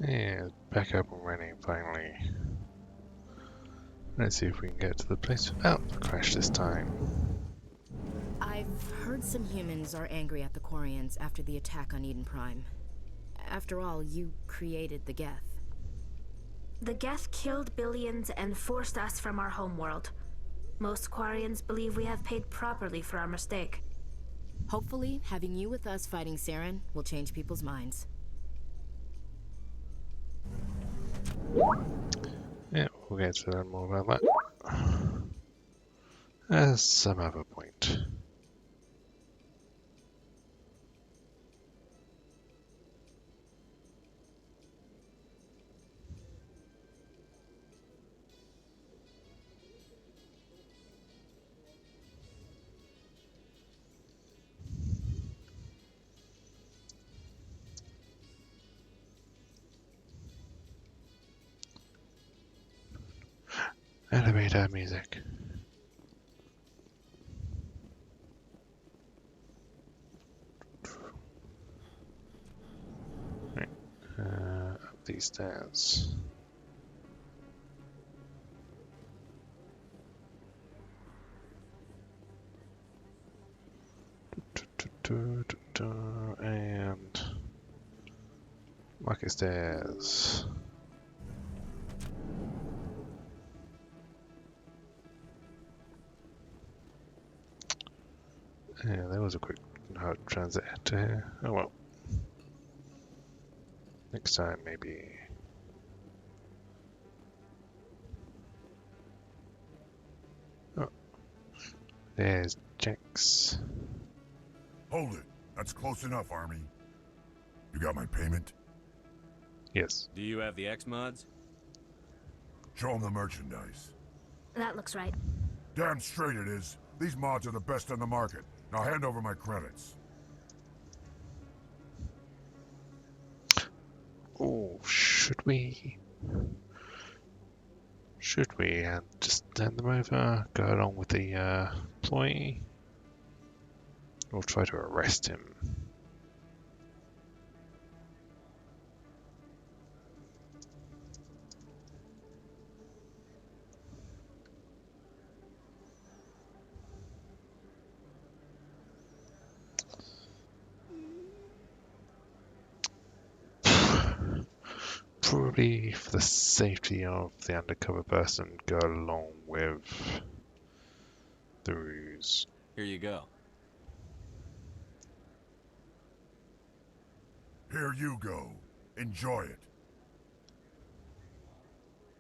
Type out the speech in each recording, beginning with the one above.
Yeah, back up and running finally. Let's see if we can get to the place without the crash this time. I've heard some humans are angry at the Quarians after the attack on Eden Prime. After all, you created the Geth. The Geth killed billions and forced us from our homeworld. Most Quarians believe we have paid properly for our mistake. Hopefully, having you with us fighting Saren will change people's minds. Yeah, we'll get to learn more about that at some other point. Elevator music. Right, up these stairs. And market stairs. Yeah, there was a quick hard transit to here. Oh well. Next time, maybe. Oh, there's Jax. Hold it. That's close enough, Army. You got my payment? Yes. Do you have the X-Mods? Show them the merchandise. That looks right. Damn straight it is. These mods are the best on the market. Now hand over my credits. Oh, should we? Should we just hand them over? Go along with the employee? Or try to arrest him? Probably for the safety of the undercover person, go along with the ruse. Here you go. Here you go. Enjoy it.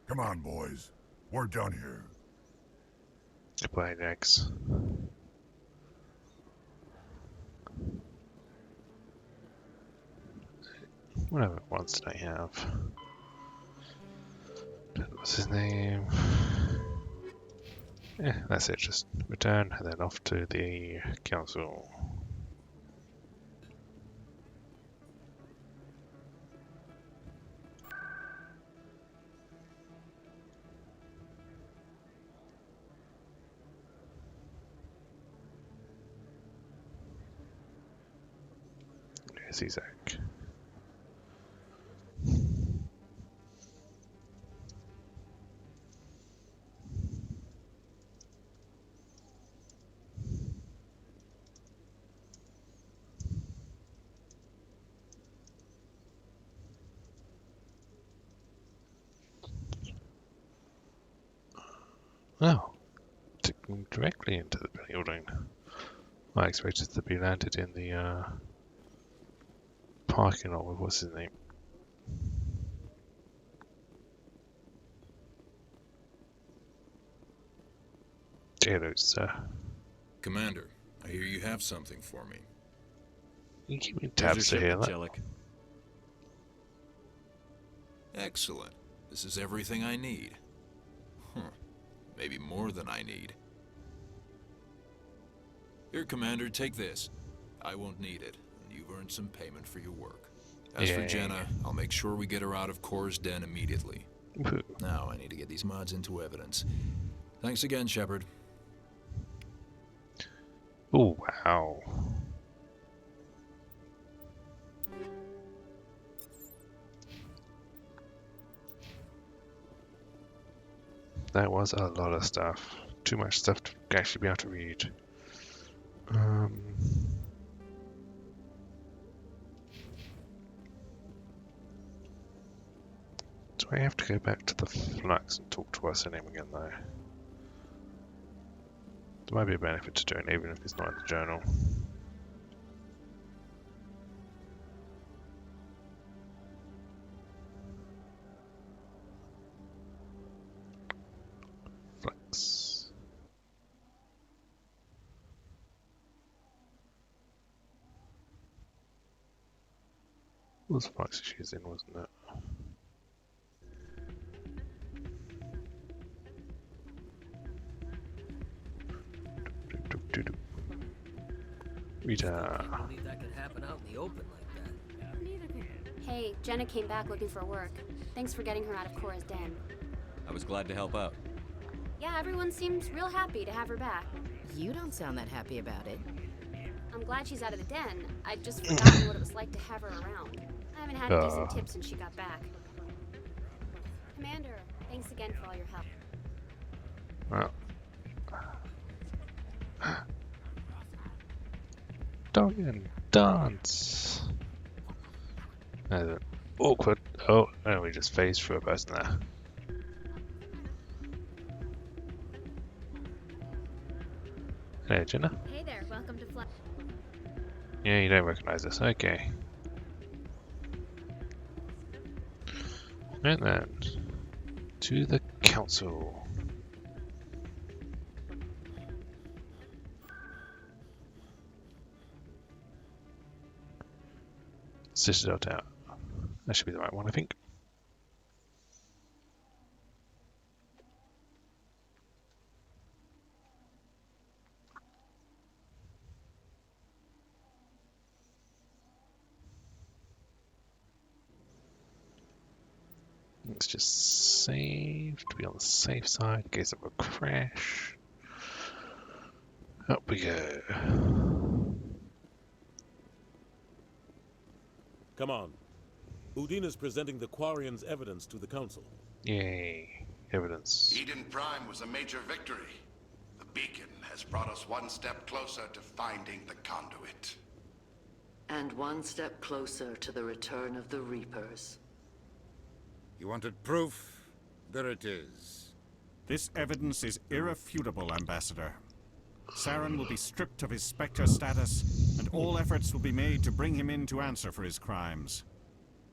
Come on, boys. We're done here. Goodbye, Jax. Whatever ones did I have? What's his name? Yeah, that's it. Just return and then off to the council. There's Isaac. Oh, took me directly into the building. I expected to be landed in the parking lot with what's his name? Hello, sir. Commander, I hear you have something for me. You keep me Here's your tabs to hear shipment, that. Jellic. Excellent. This is everything I need. Maybe more than I need. Here, Commander, take this. I won't need it, and you've earned some payment for your work. As for Jenna, I'll make sure we get her out of Kor's den immediately. Woohoo. Now I need to get these mods into evidence. Thanks again, Shepard. Oh, wow. That was a lot of stuff. Too much stuff to actually be able to read. Do I have to go back to the flux and talk to what's her name again though? There might be a benefit to doing it even if it's not in the journal. Flux. It was flux she's in, wasn't it? Rita. Can't believe that could happen out in the open like that. Hey, Jenna came back looking for work. Thanks for getting her out of Cora's den. I was glad to help out. Yeah, everyone seems real happy to have her back. You don't sound that happy about it. I'm glad she's out of the den. I'd just forgotten what it was like to have her around. I haven't had a decent tip since she got back. Commander, thanks again for all your help. Well. Dorian, dance! Awkward. Oh, no, we just phased through a person there. Hello, Jenna. Hey there, welcome to Fly. Yeah, you don't recognize us. Okay. Right then. To the council. Citadel Tower. That should be the right one, I think. Let's just save to be on the safe side in case of a crash. Up we go. Come on. Udina's presenting the Quarians' evidence to the Council. Yay. Evidence. Eden Prime was a major victory. The beacon has brought us one step closer to finding the conduit. And one step closer to the return of the Reapers. You wanted proof? There it is. This evidence is irrefutable, Ambassador. Saren will be stripped of his Spectre status, and all efforts will be made to bring him in to answer for his crimes.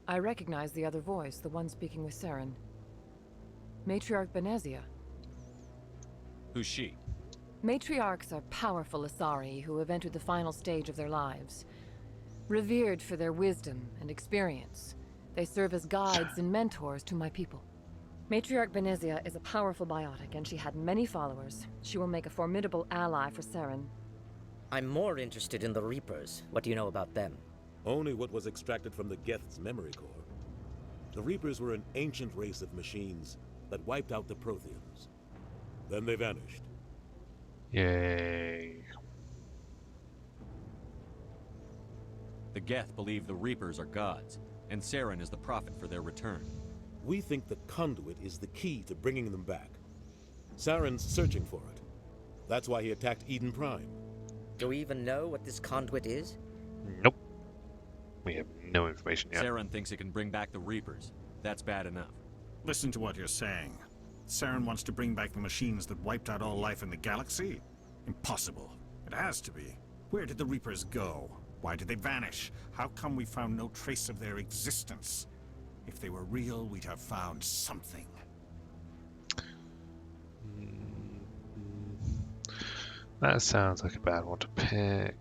I recognize the other voice, the one speaking with Saren. Matriarch Benezia. Who's she? Matriarchs are powerful Asari who have entered the final stage of their lives. Revered for their wisdom and experience, they serve as guides and mentors to my people. Matriarch Benezia is a powerful biotic, and she had many followers. She will make a formidable ally for Saren. I'm more interested in the Reapers. What do you know about them? Only what was extracted from the Geth's memory core. The Reapers were an ancient race of machines that wiped out the Protheans. Then they vanished. Yay. The Geth believe the Reapers are gods, and Saren is the prophet for their return. We think the conduit is the key to bringing them back. Saren's searching for it. That's why he attacked Eden Prime. Do we even know what this conduit is? Nope. We have no information yet. Saren thinks it can bring back the Reapers. That's bad enough. Listen to what you're saying. Saren wants to bring back the machines that wiped out all life in the galaxy? Impossible. It has to be. Where did the Reapers go? Why did they vanish? How come we found no trace of their existence? If they were real, we'd have found something. That sounds like a bad one to pick.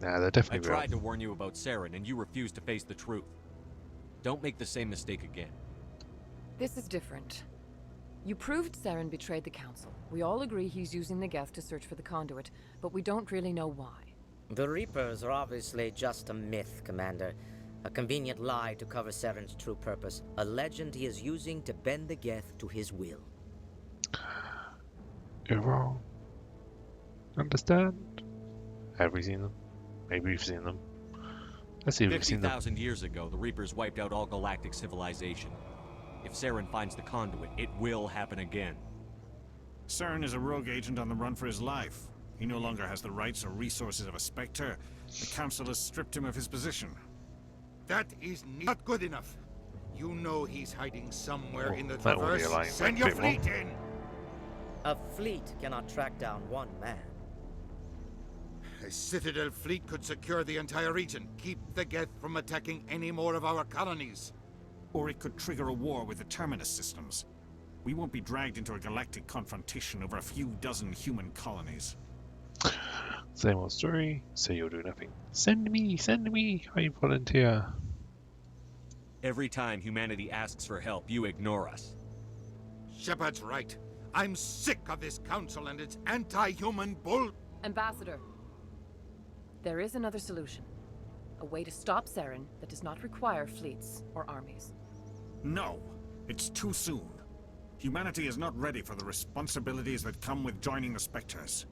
Nah, they're definitely I real. tried to warn you about Saren, and you refused to face the truth. Don't make the same mistake again. This is different. You proved Saren betrayed the Council. We all agree he's using the Geth to search for the conduit, but we don't really know why. The Reapers are obviously just a myth, Commander. A convenient lie to cover Saren's true purpose. A legend he is using to bend the Geth to his will. You're wrong. Understand? Have we seen them? Maybe we've seen them. Let's see if we've seen them. 50,000 years ago, the Reapers wiped out all galactic civilization. If Saren finds the conduit, it will happen again. Saren is a rogue agent on the run for his life. He no longer has the rights or resources of a Spectre. The Council has stripped him of his position. That is not good enough. You know he's hiding somewhere in the that will be Traverse. aligned Send a your bit more. fleet in! A fleet cannot track down one man. A Citadel fleet could secure the entire region, keep the Geth from attacking any more of our colonies. Or it could trigger a war with the Terminus systems. We won't be dragged into a galactic confrontation over a few dozen human colonies. Same old story. Say you'll do nothing. Send me. I volunteer. Every time humanity asks for help, you ignore us. Shepard's right. I'm sick of this council and its anti-human bull. Ambassador, there is another solution. A way to stop Saren that does not require fleets or armies. No, it's too soon. Humanity is not ready for the responsibilities that come with joining the Spectres.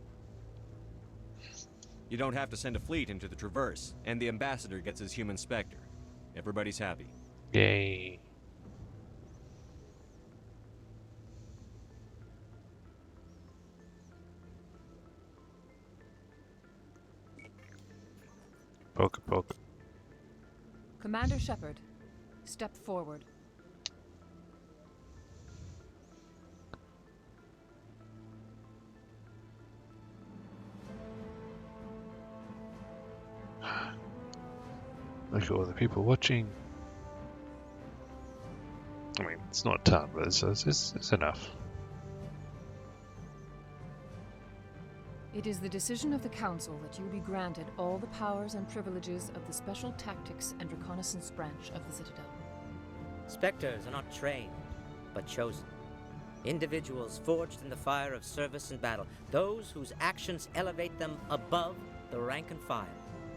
You don't have to send a fleet into the Traverse, and the Ambassador gets his human Spectre. Everybody's happy. Yay. Poke. Commander Shepard, step forward. Look at all the people watching. I mean, it's not a ton, but it's enough. It is the decision of the Council that you be granted all the powers and privileges of the Special Tactics and Reconnaissance branch of the Citadel. Spectres are not trained, but chosen. Individuals forged in the fire of service and battle, those whose actions elevate them above the rank and file.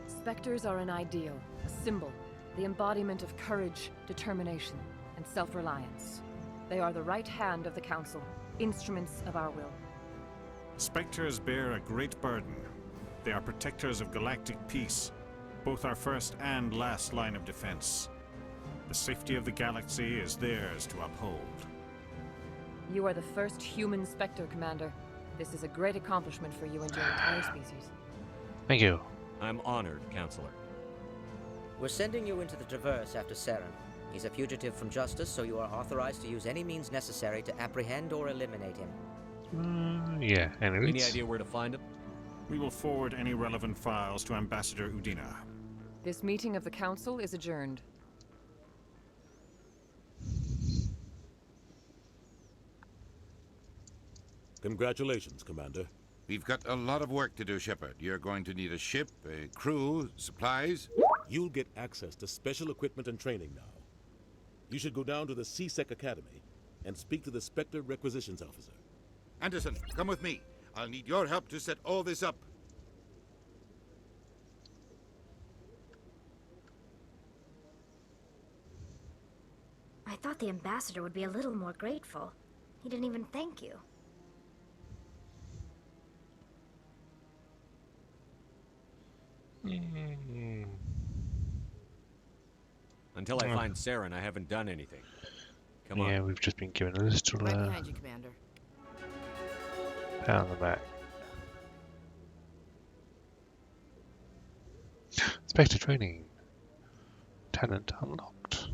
Spectres are an ideal, a symbol, the embodiment of courage, determination, and self-reliance. They are the right hand of the Council, instruments of our will. Spectres bear a great burden. They are protectors of galactic peace, both our first and last line of defense. The safety of the galaxy is theirs to uphold. You are the first human Spectre, Commander. This is a great accomplishment for you and your entire species. Thank you. I'm honored, Counselor. We're sending you into the Traverse after Saren. He's a fugitive from justice, so you are authorized to use any means necessary to apprehend or eliminate him. Yeah, anyways. Any idea where to find him? We will forward any relevant files to Ambassador Udina. This meeting of the Council is adjourned. Congratulations, Commander. We've got a lot of work to do, Shepard. You're going to need a ship, a crew, supplies. You'll get access to special equipment and training now. You should go down to the C-Sec Academy and speak to the Spectre Requisitions Officer. Anderson, come with me. I'll need your help to set all this up. I thought the ambassador would be a little more grateful. He didn't even thank you. Until I find Saren, I haven't done anything. Come on. Yeah, we've just been given a little Right behind you, Commander. pat on the back. Spectre training. Talent unlocked.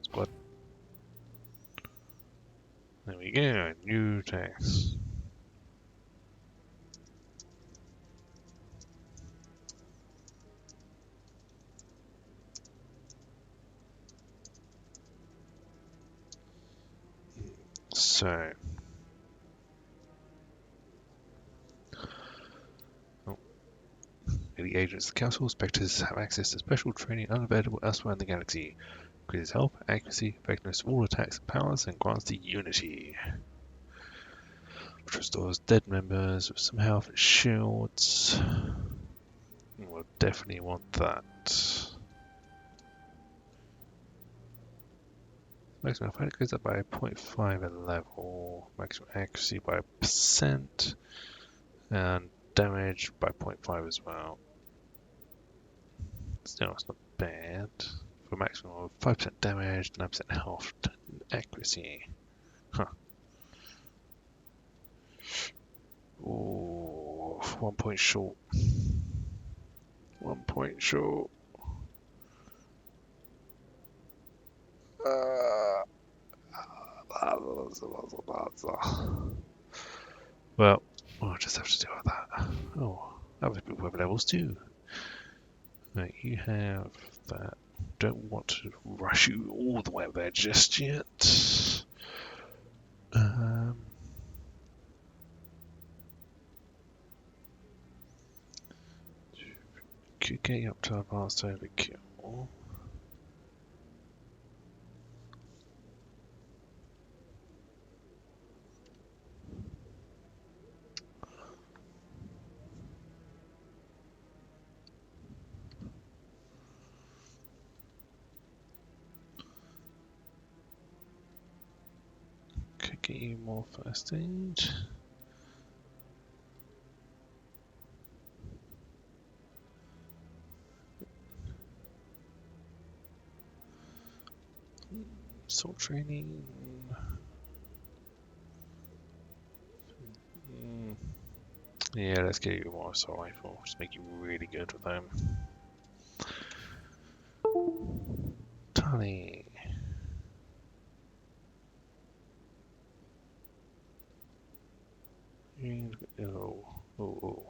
Squad. There we go. New text. So, the agents of the Council, Spectres have access to special training unavailable elsewhere in the galaxy. Increases health, accuracy, effectiveness of all attacks and powers, and grants the Unity. Which restores dead members with some health and shields. We'll definitely want that. Maximum fight goes up by 0.5 a level, maximum accuracy by 1%, and damage by 0.5 as well. Still, it's not bad. For a maximum of 5% damage, 9% health, and accuracy. Huh. Oh, 1 point short. 1 point short. Well, I'll just have to deal with that. Oh, other people have levels too. Right, you have that. Don't want to rush you all the way up there just yet. Could get you up to advanced overkill. Could get you more first aid. Assault training. Yeah, let's get you more assault rifle. Just make you really good with them. Tony. Oh.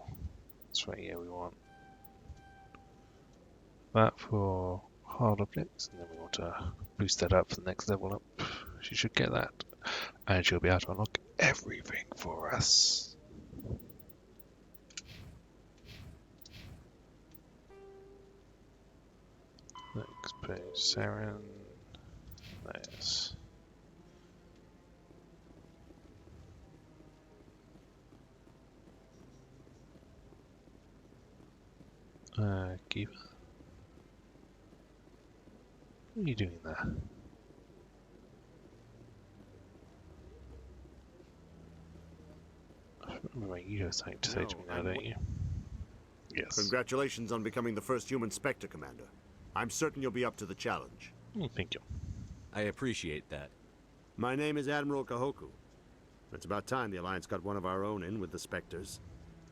That's right, yeah, we want that for hard objects, and then we want to boost that up for the next level up. She should get that, and she'll be able to unlock everything for us. Next page, Saren. Nice. Kiva. What are you doing there? Remember, you have something to say to me now, don't you? Yes. Congratulations on becoming the first human Spectre, Commander. I'm certain you'll be up to the challenge. Thank you. I appreciate that. My name is Admiral Kahoku. It's about time the Alliance got one of our own in with the Spectres.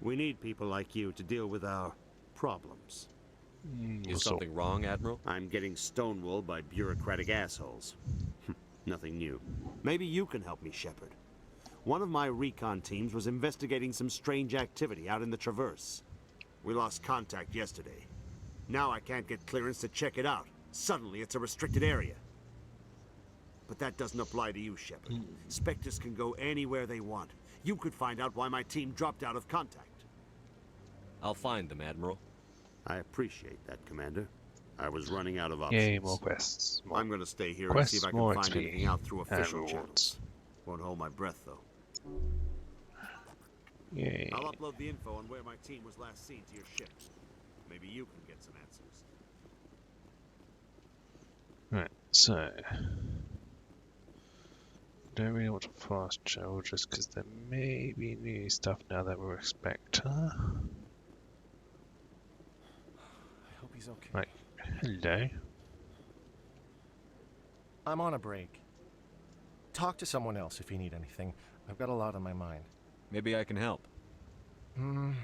We need people like you to deal with our problems. Is something wrong, Admiral? I'm getting stonewalled by bureaucratic assholes. Nothing new. Maybe you can help me, Shepard. One of my recon teams was investigating some strange activity out in the Traverse. We lost contact yesterday. Now I can't get clearance to check it out. Suddenly it's a restricted area. But that doesn't apply to you, Shepard. Spectres can go anywhere they want. You could find out why my team dropped out of contact. I'll find them, Admiral. I appreciate that, Commander. I was running out of options. Yay, more quests. I'm going to stay here and see if I can find anything out through official channels. Won't hold my breath, though. Yay. I'll upload the info on where my team was last seen to your ship. Maybe you can get some answers. Right, so... Don't really want to fast travel just because there may be new stuff now that we're expecting. I hope he's okay. Right, hello. I'm on a break. Talk to someone else if you need anything. I've got a lot on my mind. Maybe I can help. Well,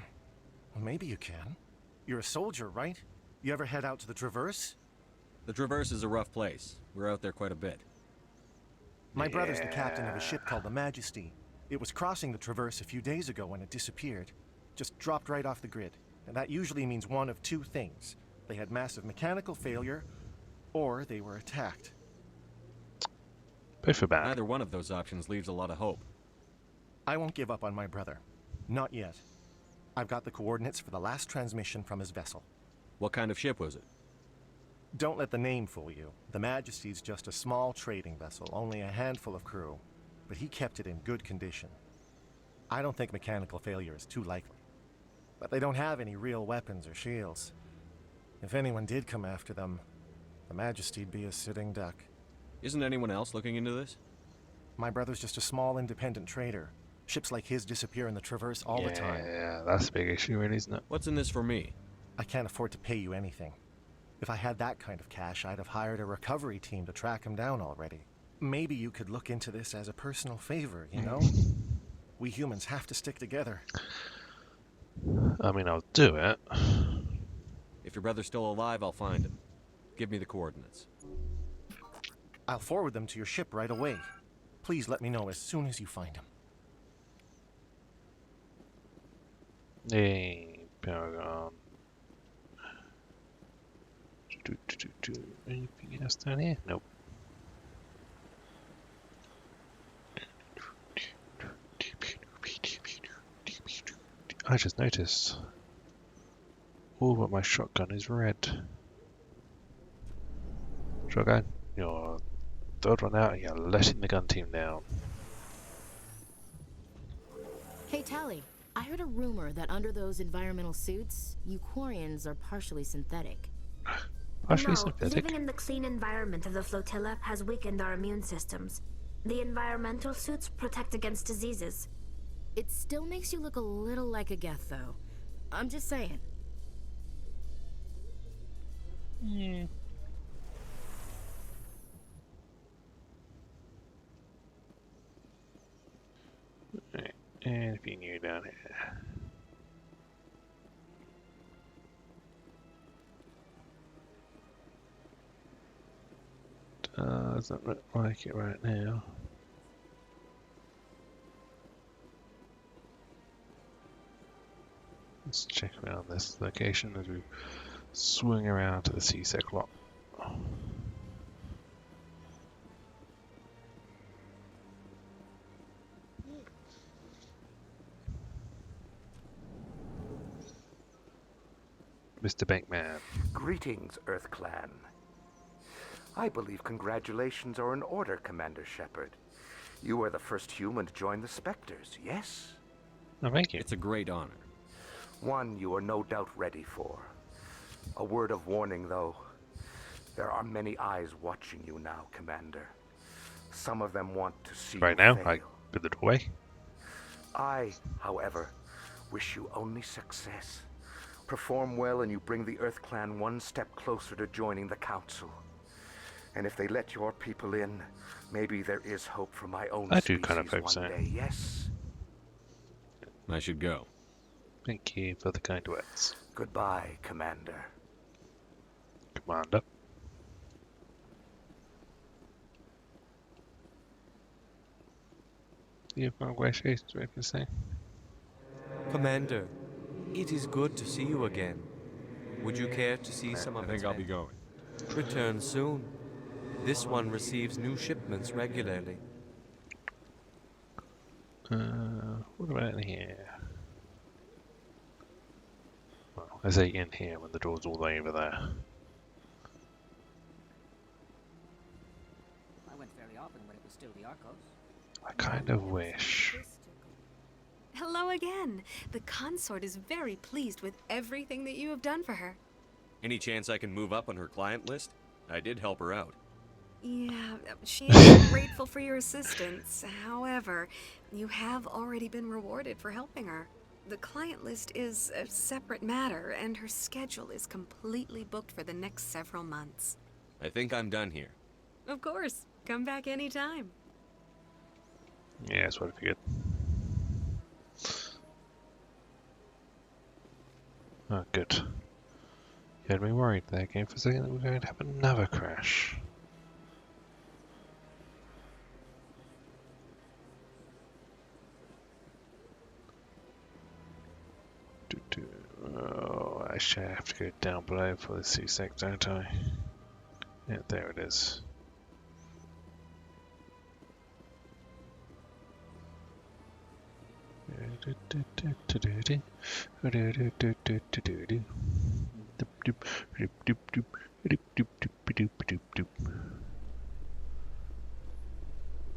maybe you can. You're a soldier, right? You ever head out to the Traverse? The Traverse is a rough place. We're out there quite a bit. My brother's the captain of a ship called the Majesty. It was crossing the Traverse a few days ago when it disappeared. Just dropped right off the grid. And that usually means one of two things. They had massive mechanical failure, or they were attacked. Both are bad. Neither one of those options leaves a lot of hope. I won't give up on my brother. Not yet. I've got the coordinates for the last transmission from his vessel. What kind of ship was it? Don't let the name fool you. The Majesty's just a small trading vessel, only a handful of crew. But he kept it in good condition. I don't think mechanical failure is too likely. But they don't have any real weapons or shields. If anyone did come after them, the Majesty'd be a sitting duck. Isn't anyone else looking into this? My brother's just a small independent trader. Ships like his disappear in the Traverse all the time. Yeah, that's a big issue, really, isn't it? What's in this for me? I can't afford to pay you anything. If I had that kind of cash, I'd have hired a recovery team to track him down already. Maybe you could look into this as a personal favor, you know? We humans have to stick together. I mean, I'll do it. If your brother's still alive, I'll find him. Give me the coordinates. I'll forward them to your ship right away. Please let me know as soon as you find him. Hey, Paragon. Anything else down here? Nope. I just noticed. Oh, but my shotgun is red. Shotgun, you're third one out and you're letting the gun team down. Hey, Tally. I heard a rumor that under those environmental suits, you Quarians are partially synthetic. Partially No, synthetic? living in the clean environment of the flotilla has weakened our immune systems. The environmental suits protect against diseases. It still makes you look a little like a Geth, though. I'm just saying. Yeah. Right. Anything new down here? Doesn't look like it right now. Let's check around this location as we swing around to the C-Sec lot. Mr. Bankman. Greetings, Earth Clan. I believe congratulations are in order, Commander Shepard. You are the first human to join the Spectres, yes? Oh, thank you. It's a great honor. One you are no doubt ready for. A word of warning, though. There are many eyes watching you now, Commander. Some of them want to see Right you now, fail. I put the doorway. I, however, wish you only success. Perform well and you bring the Earth Clan one step closer to joining the Council. And if they let your people in, maybe there is hope for my own I do species kind of hope one so. day, yes? I should go. Thank you for the kind words. Goodbye, Commander. Commander. You've got congratulations, what can I say? Commander, it is good to see you again. Would you care to see some of I think I'll be going. Return soon. This one receives new shipments regularly. What about in here? Well, I say in here when the door's all the way over there. I went fairly often when it was still the Arcos. I kind of wish. Hello again. The consort is very pleased with everything that you have done for her. Any chance I can move up on her client list? I did help her out. Yeah, she is grateful for your assistance. However, you have already been rewarded for helping her. The client list is a separate matter, and her schedule is completely booked for the next several months. I think I'm done here. Of course. Come back anytime. Yeah, that's what I figured. Oh, good. You had me worried there, game, for a second that we're going to have another crash. Oh, actually I have to go down below for the C-Sec, don't I? Yeah, there it is.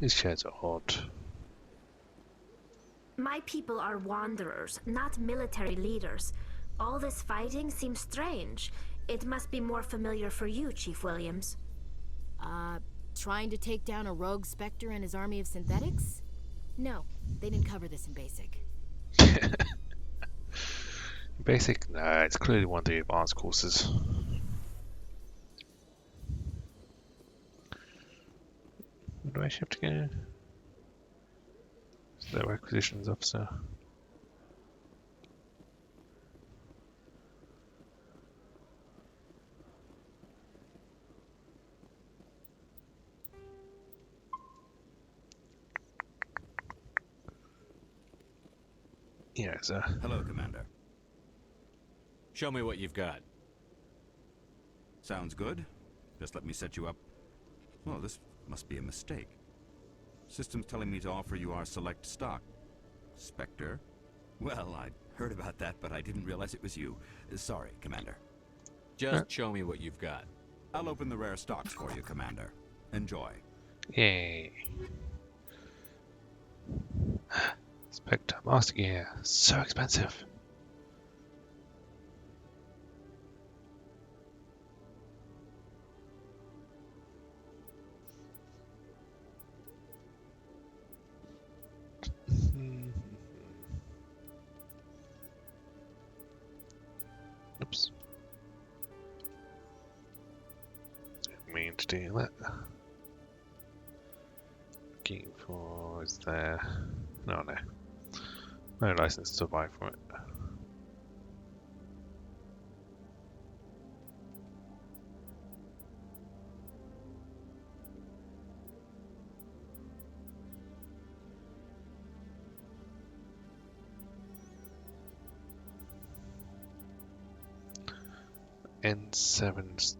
These sheds are odd. My people are wanderers, not military leaders. All this fighting seems strange. It must be more familiar for you, Chief Williams. Trying to take down a rogue Spectre and his army of synthetics? No, they didn't cover this in Basic. Basic? Nah, it's clearly one of the advanced courses. Where do I have to go? their acquisitions officer. Yes, sir. Hello, Commander. Show me what you've got. Sounds good. Just let me set you up. Well, this must be a mistake. System's telling me to offer you our select stock. Spectre? Well, I heard about that, but I didn't realize it was you. Sorry, Commander. Just show me what you've got. I'll open the rare stocks for you, Commander. Enjoy. Yay. Spectre Master Gear. So expensive. Oops. Didn't mean to do that. Looking for, is there? No. No license to buy from it. N7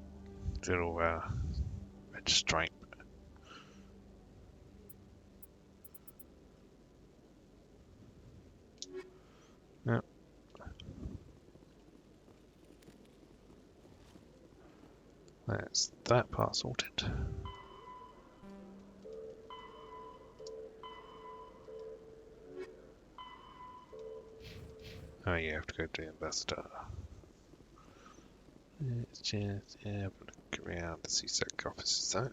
little red stripe. Yep. That's that part sorted. Oh, you have to go to the ambassador. It's just have a look around the CSEC offices though.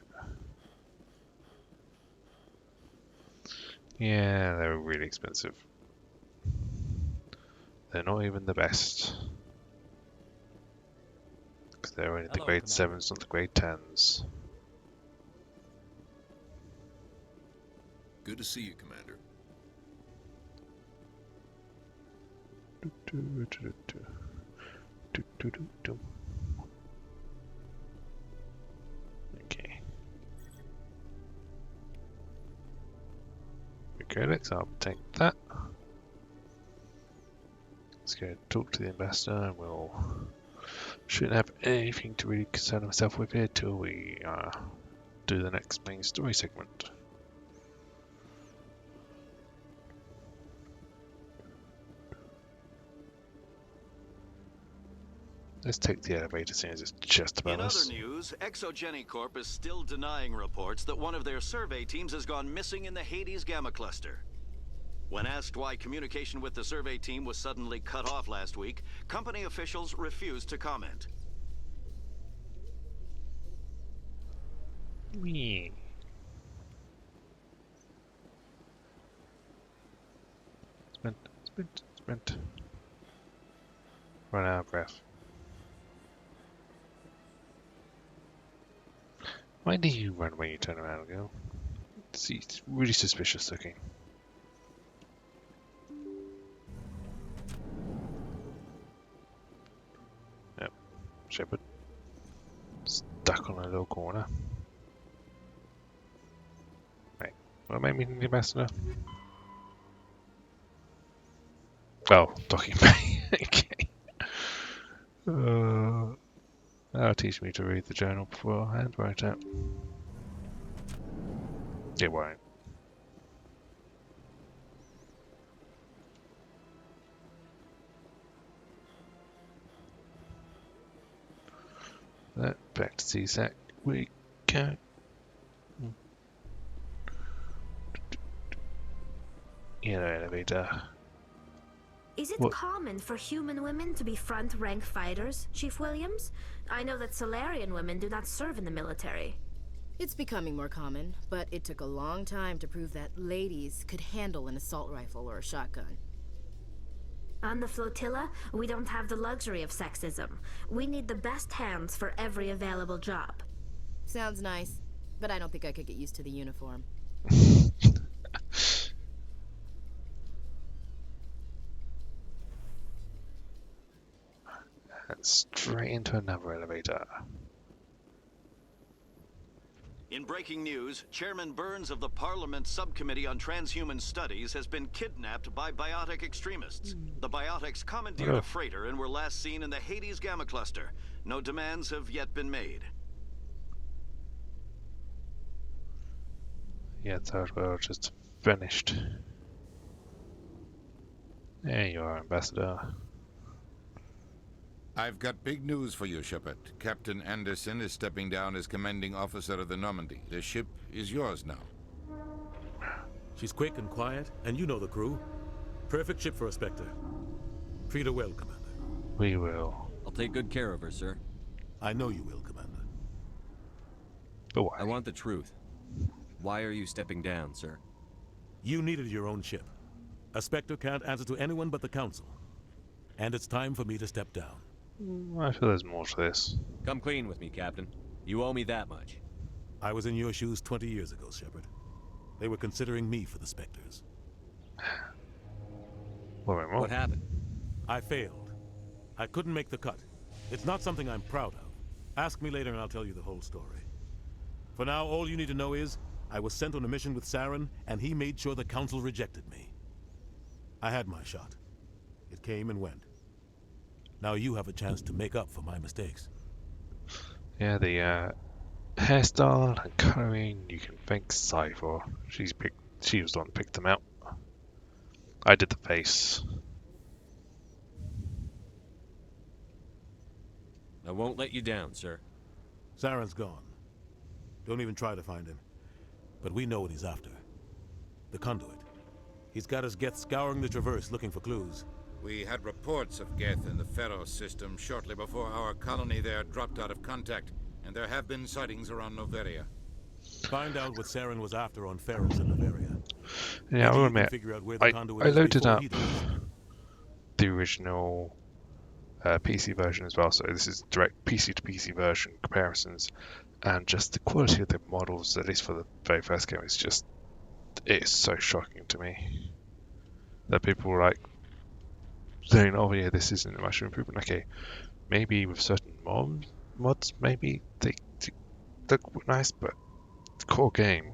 Yeah, they're really expensive. They're not even the best. Because they're only the grade 7s, not the grade 10s. Good to see you, Commander. Okay. Okay, Alex, I'll take that. Let's go talk to the ambassador and we'll... Shouldn't have anything to really concern myself with here till we do the next main story segment. Let's take the elevator seeing as it's just above us. In other news, Exogeny Corp is still denying reports that one of their survey teams has gone missing in the Hades Gamma Cluster. When asked why communication with the survey team was suddenly cut off last week, company officials refused to comment. Wee. Sprint. Run out of breath. Why do you run when you turn around and go? It's really suspicious looking. Yep, Shepard. Stuck on a little corner. Right, what am I meeting the ambassador? Oh, docking bay. Okay. That'll teach me to read the journal before I handwrite it. It won't. Back to CSAC we go. Elevator. Is it What? common for human women to be front-rank fighters, Chief Williams? I know that Solarian women do not serve in the military. It's becoming more common, but it took a long time to prove that ladies could handle an assault rifle or a shotgun. On the flotilla, we don't have the luxury of sexism. We need the best hands for every available job. Sounds nice, but I don't think I could get used to the uniform. and straight into another elevator. In breaking news, Chairman Burns of the Parliament Subcommittee on Transhuman Studies has been kidnapped by biotic extremists. The biotics commandeered a freighter and were last seen in the Hades Gamma Cluster. No demands have yet been made. Yeah, third world just vanished. There you are, Ambassador. I've got big news for you, Shepard. Captain Anderson is stepping down as commanding officer of the Normandy. The ship is yours now. She's quick and quiet, and you know the crew. Perfect ship for a Spectre. Treat her well, Commander. We will. I'll take good care of her, sir. I know you will, Commander. But why? I want the truth. Why are you stepping down, sir? You needed your own ship. A Spectre can't answer to anyone but the Council. And it's time for me to step down. I feel there's more to this. Come clean with me, Captain. You owe me that much. I was in your shoes 20 years ago, Shepard. They were considering me for the Spectres. What happened? I failed. I couldn't make the cut. It's not something I'm proud of. Ask me later and I'll tell you the whole story. For now, all you need to know is, I was sent on a mission with Saren, and he made sure the Council rejected me. I had my shot. It came and went. Now you have a chance to make up for my mistakes. Yeah, the hairstyle and colouring you can thank Sai for. She was the one that picked them out. I did the face. I won't let you down, sir. Saren's gone. Don't even try to find him. But we know what he's after. The conduit. He's got his Geth scouring the Traverse looking for clues. We had reports of Geth in the Pharaoh system shortly before our colony there dropped out of contact, and there have been sightings around Noveria. Find out what Saren was after on Ferris and Noveria. Yeah, I will admit, I loaded up the original PC version as well, so this is direct PC to PC version comparisons, and just the quality of the models, at least for the very first game, it's so shocking to me that people were like saying, oh yeah, this isn't a much improvement. Okay, maybe with certain mods, maybe they look nice, but the core game.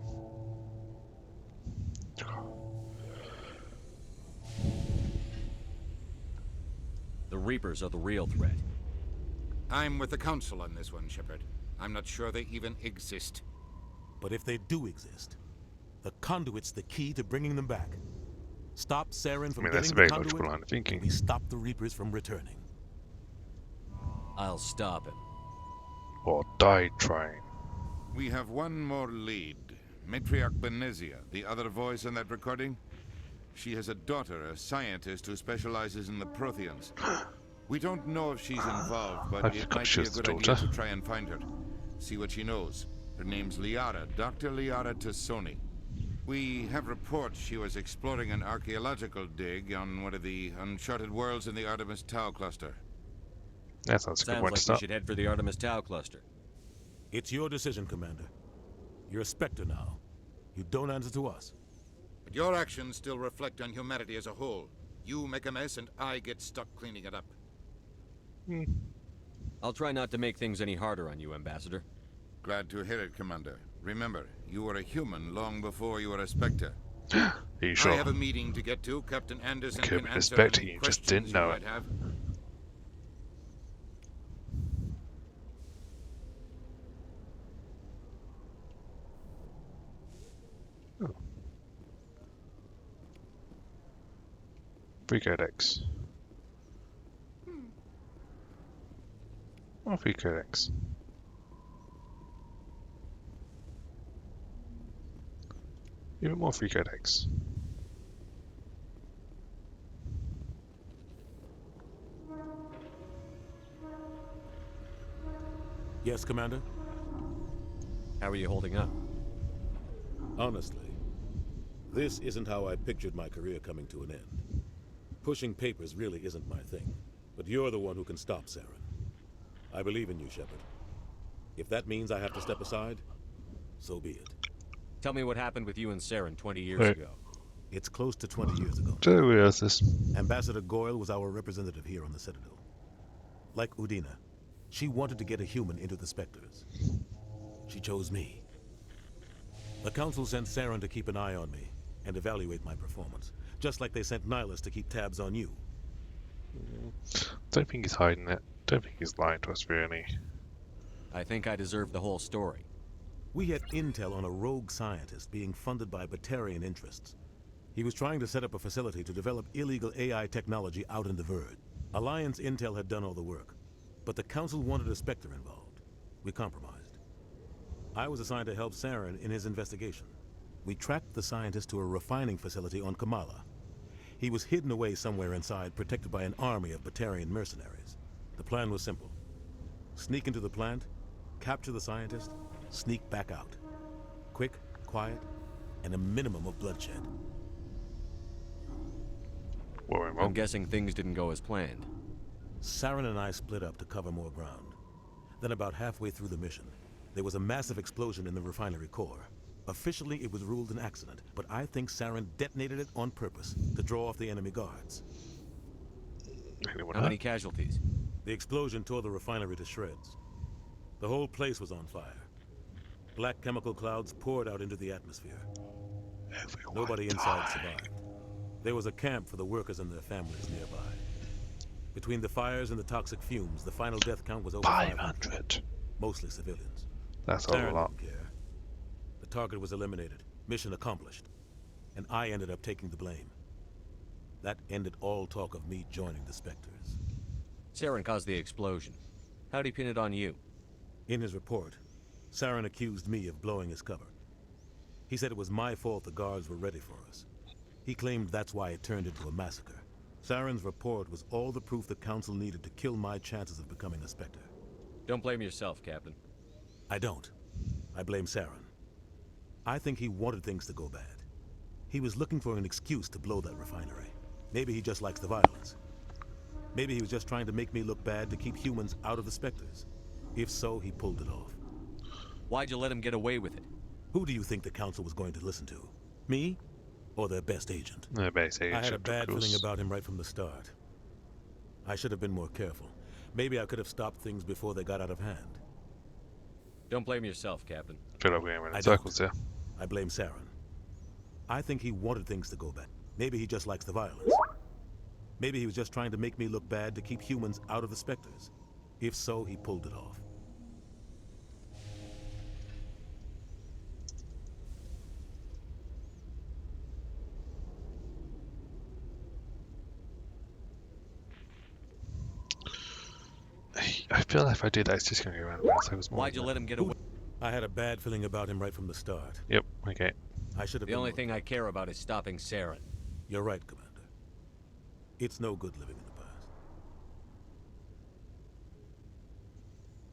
The Reapers are the real threat. I'm with the Council on this one, Shepard. I'm not sure they even exist. But if they do exist, the conduit's the key to bringing them back. Stop Saren from that's getting a very the conduit, logical line of thinking. we stop the Reapers from returning. I'll stop him. Or die trying. We have one more lead. Matriarch Benezia, the other voice in that recording. She has a daughter, a scientist who specializes in the Protheans. We don't know if she's involved, but it might be a good idea to try and find her. See what she knows. Her name's Liara, Dr. Liara Tassoni. We have reports she was exploring an archaeological dig on one of the uncharted worlds in the Artemis Tau cluster. That sounds a good one to like start. We should head for the Artemis Tau cluster. It's your decision, Commander. You're a Spectre now. You don't answer to us. But your actions still reflect on humanity as a whole. You make a mess and I get stuck cleaning it up. I'll try not to make things any harder on you, Ambassador. Glad to hear it, Commander. Remember, you were a human long before you were a Spectre. Are you sure? I have a meeting to get to. Captain Anderson Could can be a answer Spectre, any you just questions didn't know you it. might have. Free codex. More free codex. Even more free codex. Yes, Commander? How are you holding up? Honestly, this isn't how I pictured my career coming to an end. Pushing papers really isn't my thing, but you're the one who can stop Saren. I believe in you, Shepard. If that means I have to step aside, so be it. Tell me what happened with you and Saren 20 years Wait. ago. It's close to 20 years ago. Did I realize this? Ambassador Goyle was our representative here on the Citadel. Like Udina, she wanted to get a human into the Spectres. She chose me. The Council sent Saren to keep an eye on me and evaluate my performance, just like they sent Nihilus to keep tabs on you. Don't think he's hiding it. Don't think he's lying to us, really. I think I deserve the whole story. We had intel on a rogue scientist being funded by Batarian interests. He was trying to set up a facility to develop illegal AI technology out in the Verge. Alliance intel had done all the work, but the Council wanted a Spectre involved. We compromised. I was assigned to help Saren in his investigation. We tracked the scientist to a refining facility on Kamala. He was hidden away somewhere inside, protected by an army of Batarian mercenaries. The plan was simple. Sneak into the plant, capture the scientist, sneak back out. Quick, quiet, and a minimum of bloodshed. I'm guessing things didn't go as planned. Saren and I split up to cover more ground. Then about halfway through the mission, there was a massive explosion in the refinery core. Officially, it was ruled an accident, but I think Saren detonated it on purpose to draw off the enemy guards. How many casualties? The explosion tore the refinery to shreds. The whole place was on fire. Black chemical clouds poured out into the atmosphere. Nobody inside survived. There was a camp for the workers and their families nearby. Between the fires and the toxic fumes, the final death count was over 500. Mostly civilians. That's a lot. Didn't care. The target was eliminated. Mission accomplished. And I ended up taking the blame. That ended all talk of me joining the Spectres. Saren caused the explosion. How'd he pin it on you? In his report, Saren accused me of blowing his cover. He said it was my fault the guards were ready for us. He claimed that's why it turned into a massacre. Saren's report was all the proof the Council needed to kill my chances of becoming a Spectre. Don't blame yourself, Captain. I don't. I blame Saren. I think he wanted things to go bad. He was looking for an excuse to blow that refinery. Maybe he just likes the violence. Maybe he was just trying to make me look bad to keep humans out of the Spectres. If so, he pulled it off. Why'd you let him get away with it? Who do you think the Council was going to listen to? Me? Or their best agent? Their best agent, I had a bad feeling about him right from the start. I should have been more careful. Maybe I could have stopped things before they got out of hand. Don't blame yourself, Captain. I feel like we're in circles here. I blame Saren. I think he wanted things to go bad. Maybe he just likes the violence. Maybe he was just trying to make me look bad to keep humans out of the Spectres. If so, he pulled it off. I feel like if I did that, it's just going to go around and circles more. Why'd you let him get away? I had a bad feeling about him right from the start. Yep, okay. I should have The only thing I care about is stopping Saren. You're right, Commander. It's no good living in the past.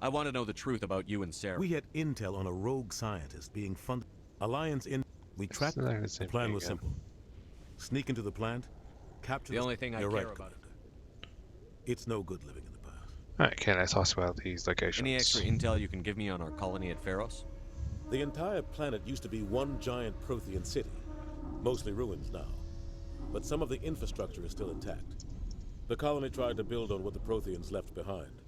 I want to know the truth about you and Saren. We had intel on a rogue scientist being funded. Alliance in... We tracked... The plan was simple. Sneak into the plant, capture the only thing I You're care right, about. It's no good living in the past. Okay, let's ask about these locations. Any extra intel you can give me on our colony at Pharos? The entire planet used to be one giant Prothean city. Mostly ruins now. But some of the infrastructure is still intact. The colony tried to build on what the Protheans left behind.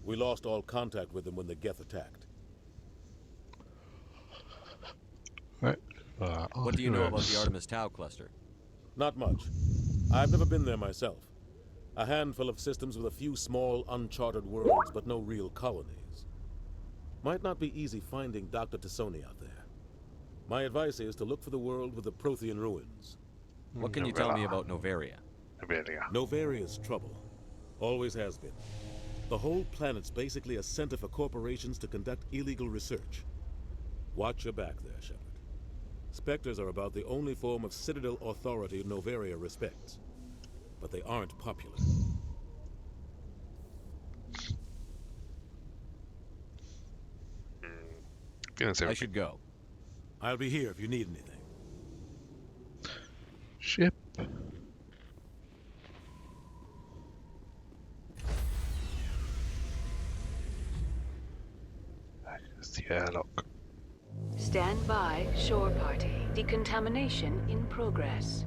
We lost all contact with them when the Geth attacked. Right. What do you know about the Artemis Tau cluster? Not much. I've never been there myself. A handful of systems with a few small, uncharted worlds, but no real colonies. Might not be easy finding Dr. Tassoni out there. My advice is to look for the world with the Prothean ruins. What can you tell me about Novaria? Novaria's trouble. Always has been. The whole planet's basically a center for corporations to conduct illegal research. Watch your back there, Shepard. Spectres are about the only form of citadel authority Novaria respects. But they aren't popular. I should go. I'll be here if you need anything. Ship. It's the airlock. Stand by, shore party. Decontamination in progress.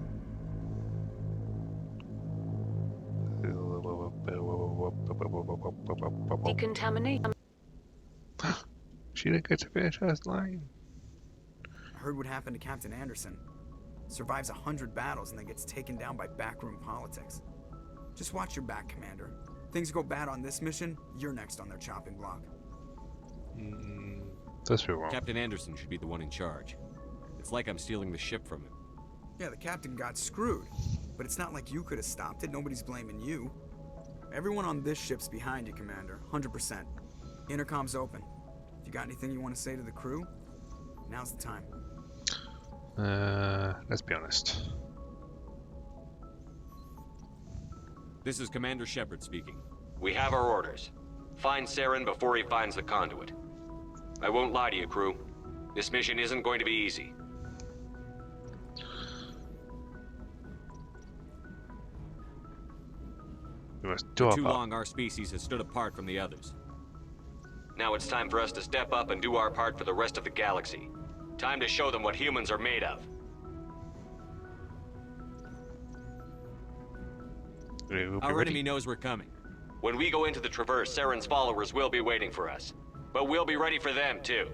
Decontamination. She didn't get to finish her line. I heard what happened to Captain Anderson. Survives 100 battles and then gets taken down by backroom politics. Just watch your back, Commander. Things go bad on this mission, you're next on their chopping block. That's feel wrong. Captain Anderson should be the one in charge. It's like I'm stealing the ship from him. Yeah, the captain got screwed. But it's not like you could have stopped it. Nobody's blaming you. Everyone on this ship's behind you, Commander. 100%. Intercom's open. If you got anything you want to say to the crew, now's the time. Let's be honest. This is Commander Shepard speaking. We have our orders. Find Saren before he finds the conduit. I won't lie to you, crew. This mission isn't going to be easy. We must For too long, our species has stood apart from the others. Now it's time for us to step up and do our part for the rest of the galaxy. Time to show them what humans are made of. Our enemy knows we're coming. When we go into the Traverse, Saren's followers will be waiting for us. But we'll be ready for them, too.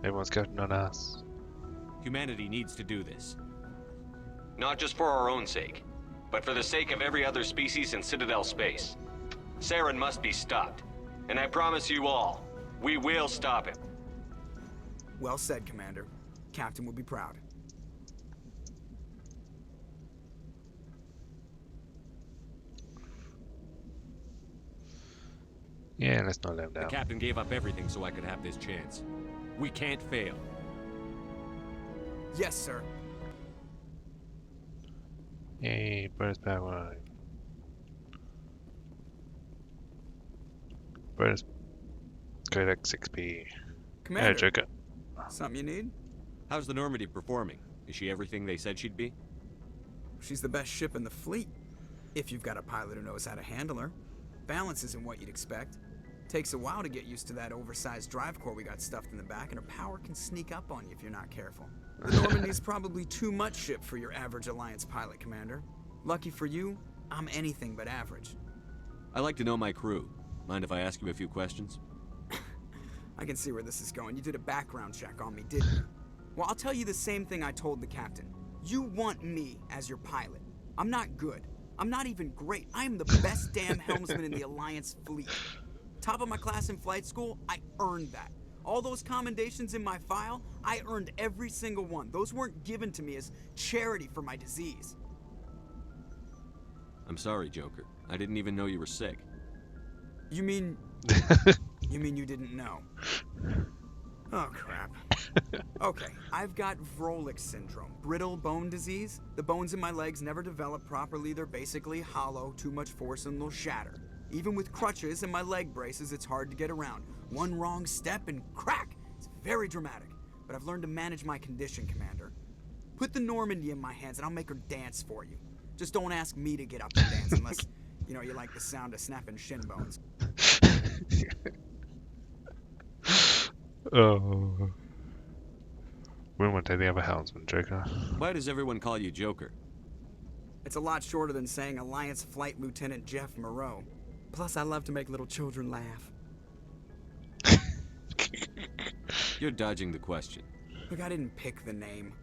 Everyone's counting on us. Humanity needs to do this. Not just for our own sake, but for the sake of every other species in Citadel space. Saren must be stopped. And I promise you all, we will stop him. Well said, Commander. Captain will be proud. Yeah, let's not let him down. The captain gave up everything so I could have this chance. We can't fail. Yes, sir. Yay, bonus power. Bonus Codex 6p. Commander. Yeah, Joker. Something you need? How's the Normandy performing? Is she everything they said she'd be? She's the best ship in the fleet. If you've got a pilot who knows how to handle her. Balance isn't what you'd expect. Takes a while to get used to that oversized drive core we got stuffed in the back, and her power can sneak up on you if you're not careful. The Normandy's probably too much ship for your average Alliance pilot, Commander. Lucky for you, I'm anything but average. I like to know my crew. Mind if I ask you a few questions? I can see where this is going. You did a background check on me, didn't you? Well, I'll tell you the same thing I told the captain. You want me as your pilot. I'm not good. I'm not even great. I am the best damn helmsman in the Alliance fleet. Top of my class in flight school, I earned that. All those commendations in my file, I earned every single one. Those weren't given to me as charity for my disease. I'm sorry, Joker. I didn't even know you were sick. You mean... you mean you didn't know? Oh, crap. Okay, I've got Vrolik syndrome, brittle bone disease. The bones in my legs never develop properly. They're basically hollow, too much force and they'll shatter. Even with crutches and my leg braces, it's hard to get around. One wrong step and crack! It's very dramatic. But I've learned to manage my condition, Commander. Put the Normandy in my hands and I'll make her dance for you. Just don't ask me to get up and dance unless, you know, you like the sound of snapping shin bones. Oh. When one day the other helmsman, Joker. Why does everyone call you Joker? It's a lot shorter than saying Alliance Flight Lieutenant Jeff Moreau. Plus, I love to make little children laugh. You're dodging the question. Look, I didn't pick the name.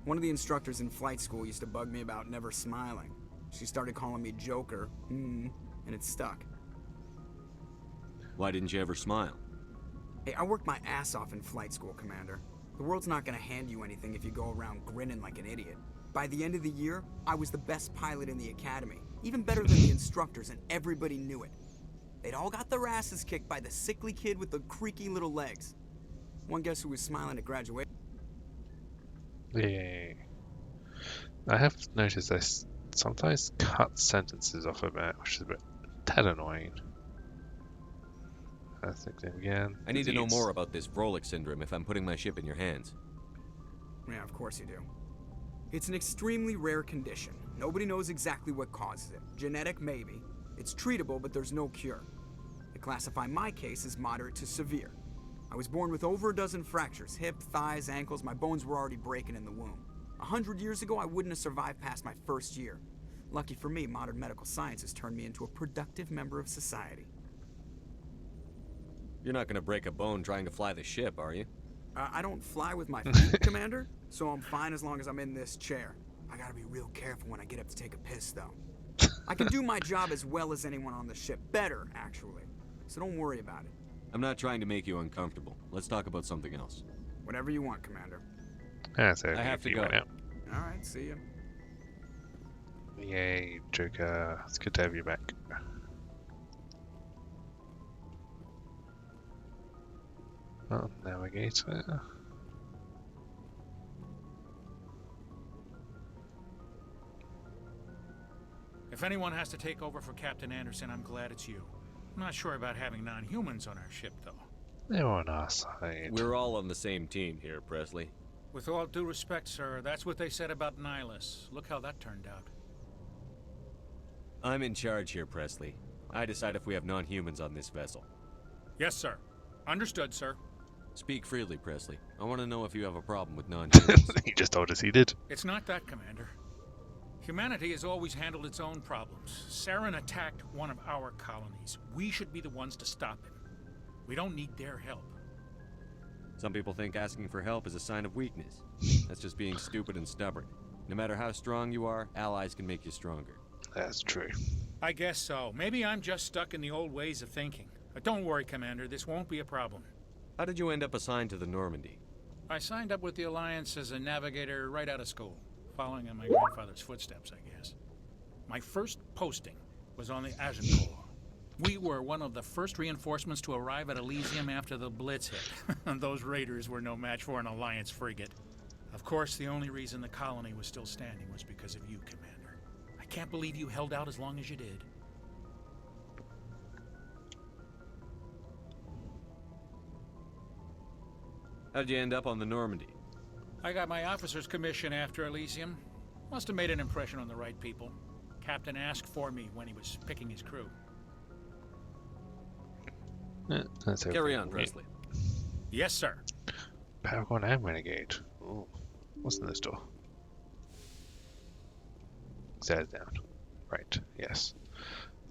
One of the instructors in flight school used to bug me about never smiling. She started calling me Joker, and it stuck. Why didn't you ever smile? Hey, I worked my ass off in flight school, Commander. The world's not gonna hand you anything if you go around grinning like an idiot. By the end of the year, I was the best pilot in the academy. Even better than the instructors, and everybody knew it. They'd all got their asses kicked by the sickly kid with the creaky little legs. One guess who was smiling at graduation? Yeah. I have noticed I sometimes cut sentences off a bit, which is a bit tad annoying. That's the name again. I need to know more about this Vrolik syndrome if I'm putting my ship in your hands. Yeah, of course you do. It's an extremely rare condition. Nobody knows exactly what causes it. Genetic, maybe. It's treatable, but there's no cure. They classify my case as moderate to severe. I was born with over a dozen fractures, hip, thighs, ankles. My bones were already breaking in the womb. 100 years ago, I wouldn't have survived past my first year. Lucky for me, modern medical science has turned me into a productive member of society. You're not gonna break a bone trying to fly the ship, are you? I don't fly with my feet, Commander, so I'm fine as long as I'm in this chair. I gotta be real careful when I get up to take a piss, though. I can do my job as well as anyone on the ship. Better, actually. So don't worry about it. I'm not trying to make you uncomfortable. Let's talk about something else. Whatever you want, Commander. That's okay. I have to go. Right now. Alright, see ya. Yay, Joker. It's good to have you back. Oh, navigator. If anyone has to take over for Captain Anderson, I'm glad it's you. I'm not sure about having non-humans on our ship, though. They're on our side. We're all on the same team here, Presley. With all due respect, sir, that's what they said about Nihilus. Look how that turned out. I'm in charge here, Presley. I decide if we have non-humans on this vessel. Yes, sir. Understood, sir. Speak freely, Presley. I want to know if you have a problem with non-humans. He just told us he did. It's not that, Commander. Humanity has always handled its own problems. Saren attacked one of our colonies. We should be the ones to stop him. We don't need their help. Some people think asking for help is a sign of weakness. That's just being stupid and stubborn. No matter how strong you are, allies can make you stronger. That's true. I guess so. Maybe I'm just stuck in the old ways of thinking. But don't worry, Commander. This won't be a problem. How did you end up assigned to the Normandy? I signed up with the Alliance as a navigator right out of school, following in my grandfather's footsteps, I guess. My first posting was on the Agincourt. We were one of the first reinforcements to arrive at Elysium after the Blitz hit. Those raiders were no match for an Alliance frigate. Of course, the only reason the colony was still standing was because of you, Commander. I can't believe you held out as long as you did. How'd you end up on the Normandy? I got my officer's commission after Elysium. Must have made an impression on the right people. Captain asked for me when he was picking his crew. Carry on, Presley. Yes, sir. Paragon and Renegade. Ooh. What's in this door? Stairs down. Right, yes.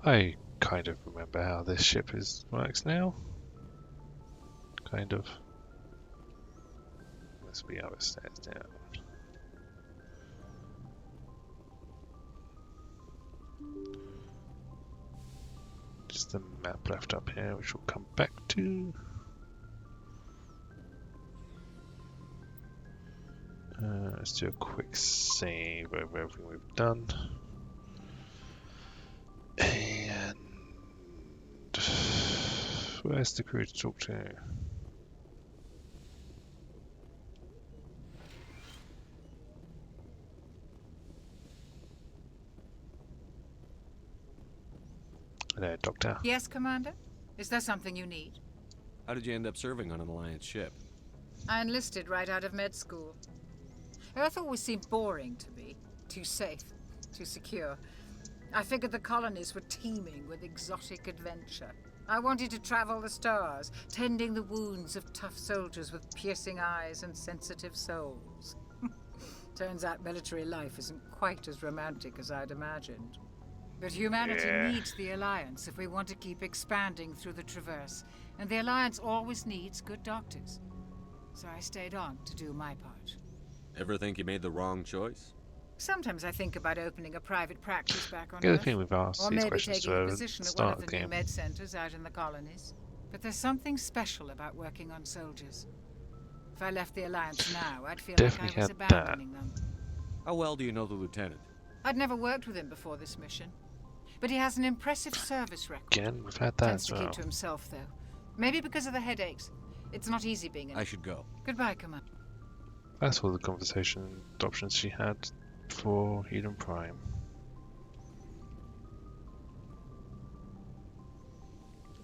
I kind of remember how this ship works now. Kind of. Must be other stairs down. Just the map left up here, which we'll come back to. Let's do a quick save over everything we've done. And where's the crew to talk to? Hello, Doctor. Yes, Commander? Is there something you need? How did you end up serving on an Alliance ship? I enlisted right out of med school. Earth always seemed boring to me. Too safe, too secure. I figured the colonies were teeming with exotic adventure. I wanted to travel the stars, tending the wounds of tough soldiers with piercing eyes and sensitive souls. Turns out military life isn't quite as romantic as I'd imagined. But humanity needs the Alliance if we want to keep expanding through the Traverse, and the Alliance always needs good doctors. So I stayed on to do my part. Ever think you made the wrong choice? Sometimes I think about opening a private practice back on The other Earth, thing we've asked or these maybe questions taking a to position at one start of the the new game. med centers out in the colonies. But there's something special about working on soldiers. If I left the Alliance now, I'd feel Definitely like I was had abandoning them. How well do you know the lieutenant? I'd never worked with him before this mission. But he has an impressive service record. Again, we've had that Tends as to well. keep to himself, though. Maybe because of the headaches. It's not easy being an... I should go. Goodbye, Commander. That's all the conversation options she had for Eden Prime.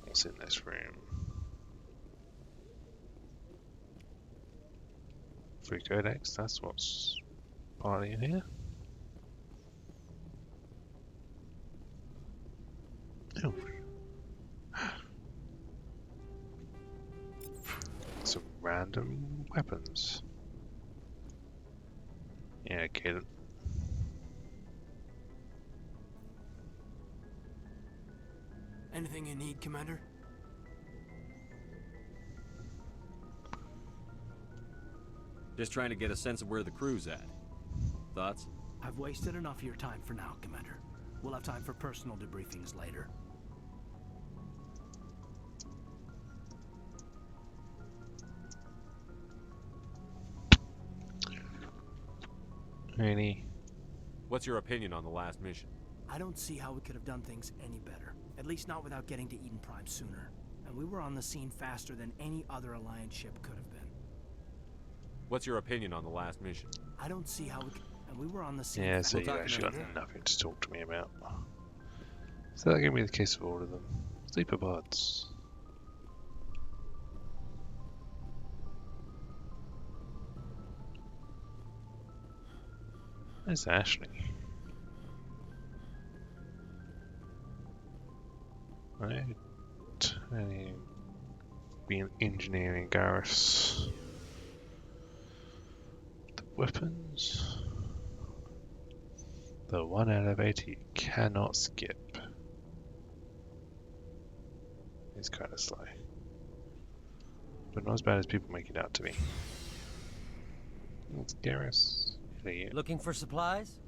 What's in this room? Free codex, that's what's partly in here. Oh. Some random weapons. Yeah, okay then. Anything you need, Commander? Just trying to get a sense of where the crew's at. Thoughts? I've wasted enough of your time for now, Commander. We'll have time for personal debriefings later. Really? What's your opinion on the last mission? I don't see how we could have done things any better. At least not without getting to Eden Prime sooner. And we were on the scene faster than any other Alliance ship could have been. What's your opinion on the last mission? I don't see how we could... And we were on the scene... Yeah, so faster. you actually got nothing to talk to me about. So that gave me the case of all of them. Sleeper pods. Where's Ashley? Right. Being engineering Garrus. The weapons. The one elevator you cannot skip. It's kind of slow. But not as bad as people make it out to be. It's Garrus. Looking for supplies?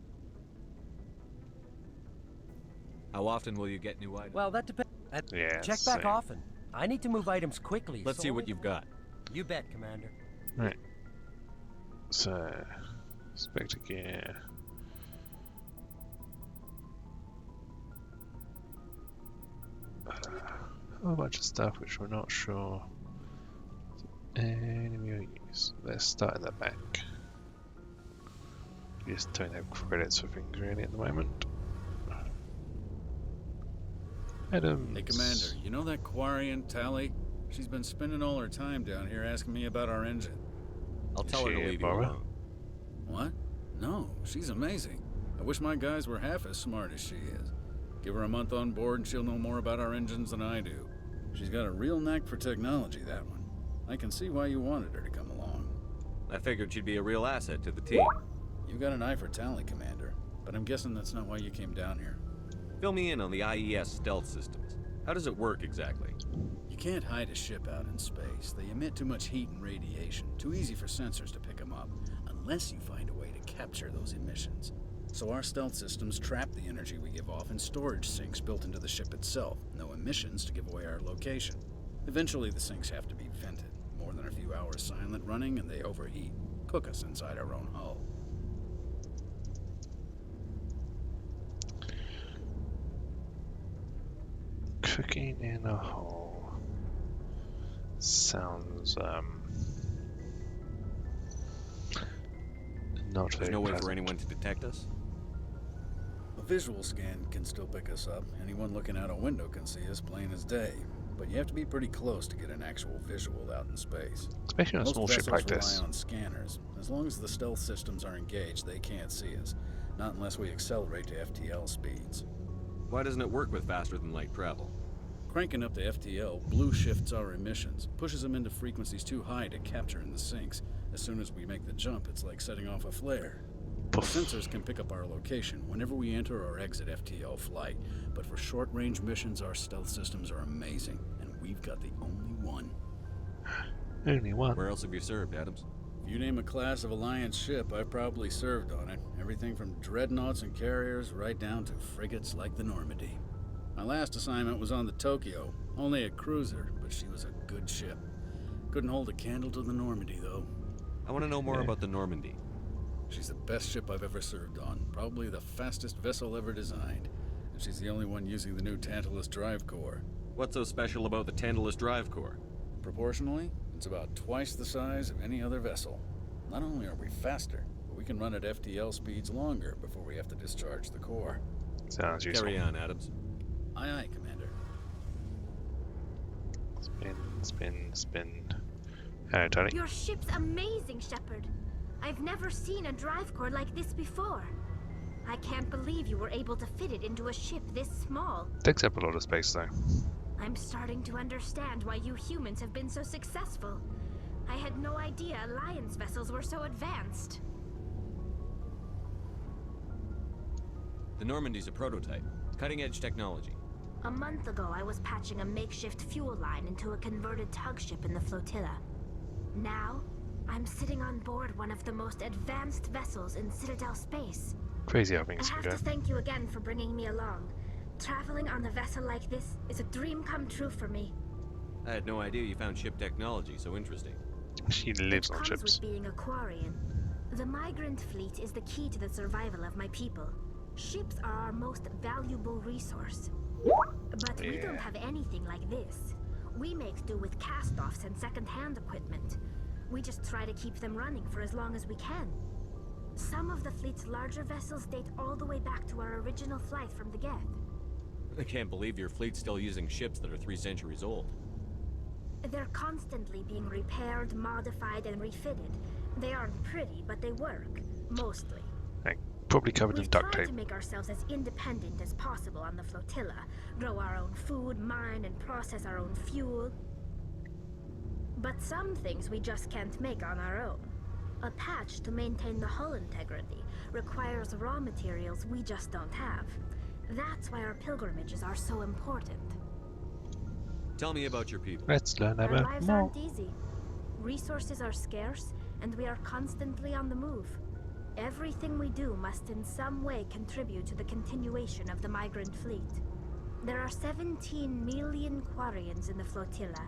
How often will you get new items? Well, that depends. Yeah, check back often. I need to move items quickly. Let's see what you've got. You bet, Commander. Right. So, Spectre gear. A whole bunch of stuff which we're not sure any real use. Let's start in the back. We just don't have credits for things really at the moment. Adams. Hey, Commander, you know that Quarian, Tally? She's been spending all her time down here asking me about our engine. I'll tell her to leave you alone. What? No, she's amazing. I wish my guys were half as smart as she is. Give her a month on board and she'll know more about our engines than I do. She's got a real knack for technology, that one. I can see why you wanted her to come along. I figured she'd be a real asset to the team. You got an eye for Tally, Commander, but I'm guessing that's not why you came down here. Fill me in on the IES stealth systems. How does it work exactly? You can't hide a ship out in space. They emit too much heat and radiation. Too easy for sensors to pick them up, unless you find a way to capture those emissions. So our stealth systems trap the energy we give off in storage sinks built into the ship itself. No emissions to give away our location. Eventually the sinks have to be vented. More than a few hours silent running and they overheat. Cook us inside our own hull. Cooking in a hole sounds not very There's no way pleasant. for anyone to detect us? A visual scan can still pick us up. Anyone looking out a window can see us plain as day. But you have to be pretty close to get an actual visual out in space. Especially on a small ship like Most vessels this. rely on scanners. As long as the stealth systems are engaged, they can't see us. Not unless we accelerate to FTL speeds. Why doesn't it work with faster than light travel? Cranking up to FTL blue shifts our emissions, pushes them into frequencies too high to capture in the sinks. As soon as we make the jump, it's like setting off a flare. Sensors can pick up our location whenever we enter or exit FTL flight, but for short-range missions, our stealth systems are amazing, and we've got the only one. Only one? Where else have you served, Adams? If you name a class of Alliance ship, I've probably served on it. Everything from dreadnoughts and carriers right down to frigates like the Normandy. My last assignment was on the Tokyo, only a cruiser, but she was a good ship. Couldn't hold a candle to the Normandy, though. I want to know more about the Normandy. She's the best ship I've ever served on, probably the fastest vessel ever designed. And she's the only one using the new Tantalus drive core. What's so special about the Tantalus drive core? Proportionally, it's about twice the size of any other vessel. Not only are we faster, but we can run at FTL speeds longer before we have to discharge the core. Sounds useful. Carry on, Adams. Aye, aye, Commander. Spin. Hello, Tony. Your ship's amazing, Shepard. I've never seen a drive core like this before. I can't believe you were able to fit it into a ship this small. Takes up a lot of space, though. I'm starting to understand why you humans have been so successful. I had no idea Alliance vessels were so advanced. The Normandy's a prototype. Cutting-edge technology. A month ago, I was patching a makeshift fuel line into a converted tug ship in the flotilla. Now, I'm sitting on board one of the most advanced vessels in Citadel space. Crazy how things I can have go. to thank you again for bringing me along. Traveling on a vessel like this is a dream come true for me. I had no idea you found ship technology so interesting. She lives It on comes ships. with being a Quarian. The migrant fleet is the key to the survival of my people. Ships are our most valuable resource. But we don't have anything like this. We make do with cast-offs and second-hand equipment. We just try to keep them running for as long as we can. Some of the fleet's larger vessels date all the way back to our original flight from the Geth. I can't believe your fleet's still using ships that are 3 centuries old. They're constantly being repaired, modified, and refitted. They aren't pretty, but they work. Mostly. Like, probably covered in We've duct tried tape. to make ourselves as independent as possible on the flotilla. Grow our own food, mine, and process our own fuel. But some things we just can't make on our own. A patch to maintain the hull integrity requires raw materials we just don't have. That's why our pilgrimages are so important. Tell me about your people. Let's learn Our about lives more. aren't easy. Resources are scarce, and we are constantly on the move. Everything we do must in some way contribute to the continuation of the migrant fleet. There are 17 million Quarians in the flotilla,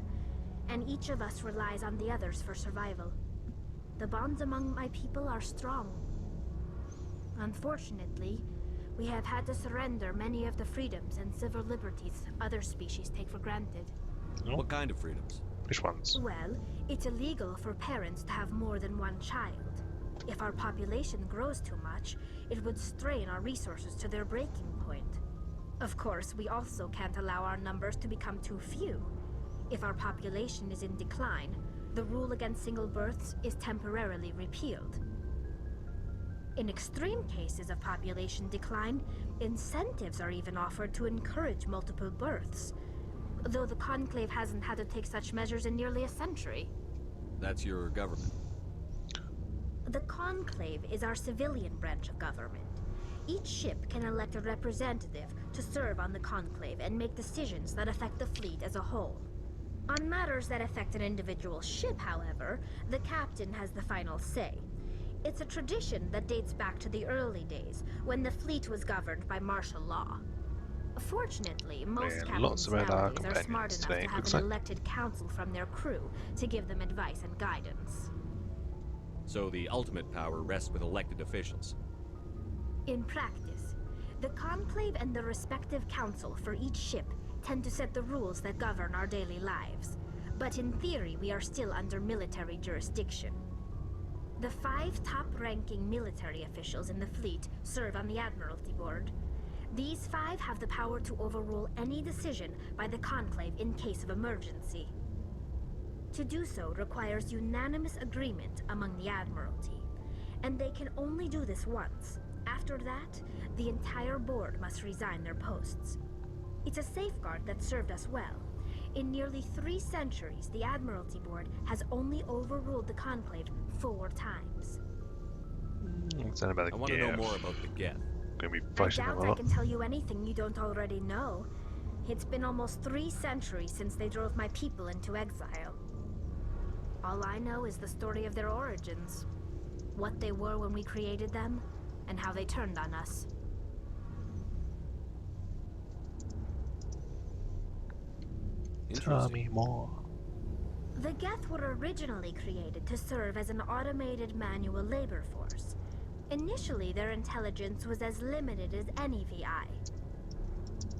and each of us relies on the others for survival. The bonds among my people are strong. Unfortunately, we have had to surrender many of the freedoms and civil liberties other species take for granted. What kind of freedoms? Which ones? Well, it's illegal for parents to have more than one child. If our population grows too much, it would strain our resources to their breaking point. Of course, we also can't allow our numbers to become too few. If our population is in decline, the rule against single births is temporarily repealed. In extreme cases of population decline, incentives are even offered to encourage multiple births, though the Conclave hasn't had to take such measures in nearly a century. That's your government. The Conclave is our civilian branch of government. Each ship can elect a representative to serve on the Conclave and make decisions that affect the fleet as a whole. On matters that affect an individual ship, however, the captain has the final say. It's a tradition that dates back to the early days, when the fleet was governed by martial law. Fortunately, most lots captains of our nowadays are smart companions enough today, to have looks an like. elected council from their crew to give them advice and guidance. So the ultimate power rests with elected officials. In practice, the Conclave and the respective council for each ship tend to set the rules that govern our daily lives. But in theory, we are still under military jurisdiction. The 5 top-ranking military officials in the fleet serve on the Admiralty Board. These 5 have the power to overrule any decision by the Conclave in case of emergency. To do so requires unanimous agreement among the Admiralty, and they can only do this once. After that, the entire board must resign their posts. It's a safeguard that served us well. In nearly 3 centuries, the Admiralty Board has only overruled the Conclave 4 times. What's that about the I want to know more about the Geth. Gonna be I fighting them doubt a I lot. can tell you anything you don't already know. It's been almost 3 centuries since they drove my people into exile. All I know is the story of their origins. What they were when we created them, and how they turned on us. Tell me more. The Geth were originally created to serve as an automated manual labor force. Initially, their intelligence was as limited as any VI.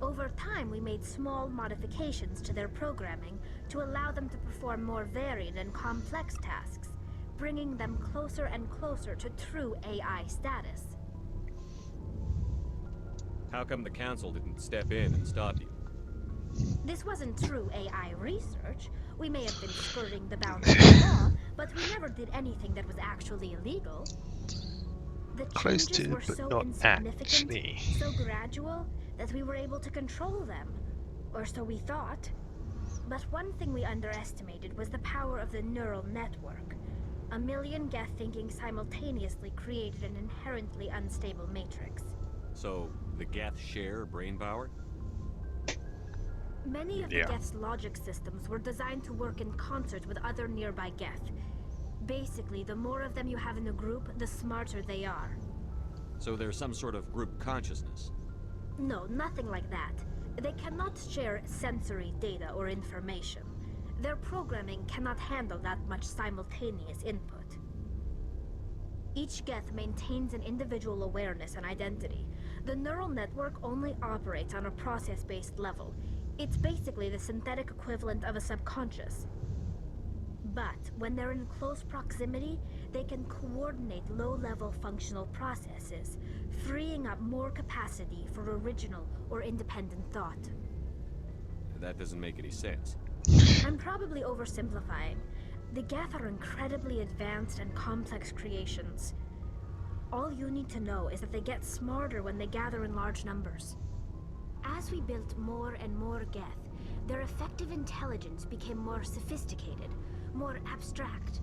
Over time, we made small modifications to their programming to allow them to perform more varied and complex tasks, bringing them closer and closer to true AI status. How come the council didn't step in and stop you? This wasn't true AI research. We may have been skirting the bounds of the law, but we never did anything that was actually illegal. The Close changes to, were but so not insignificant, actually. so gradual, that we were able to control them. Or so we thought. But one thing we underestimated was the power of the neural network. A million Geth thinking simultaneously created an inherently unstable matrix. So the Geth share brain power? Many of the Geth's logic systems were designed to work in concert with other nearby Geth. Basically, the more of them you have in a group, the smarter they are. So there's some sort of group consciousness. No, nothing like that. They cannot share sensory data or information. Their programming cannot handle that much simultaneous input. Each Geth maintains an individual awareness and identity. The neural network only operates on a process-based level. It's basically the synthetic equivalent of a subconscious. But when they're in close proximity, they can coordinate low-level functional processes, freeing up more capacity for original or independent thought. That doesn't make any sense. I'm probably oversimplifying. The Geth are incredibly advanced and complex creations. All you need to know is that they get smarter when they gather in large numbers. As we built more and more Geth, their effective intelligence became more sophisticated, more abstract.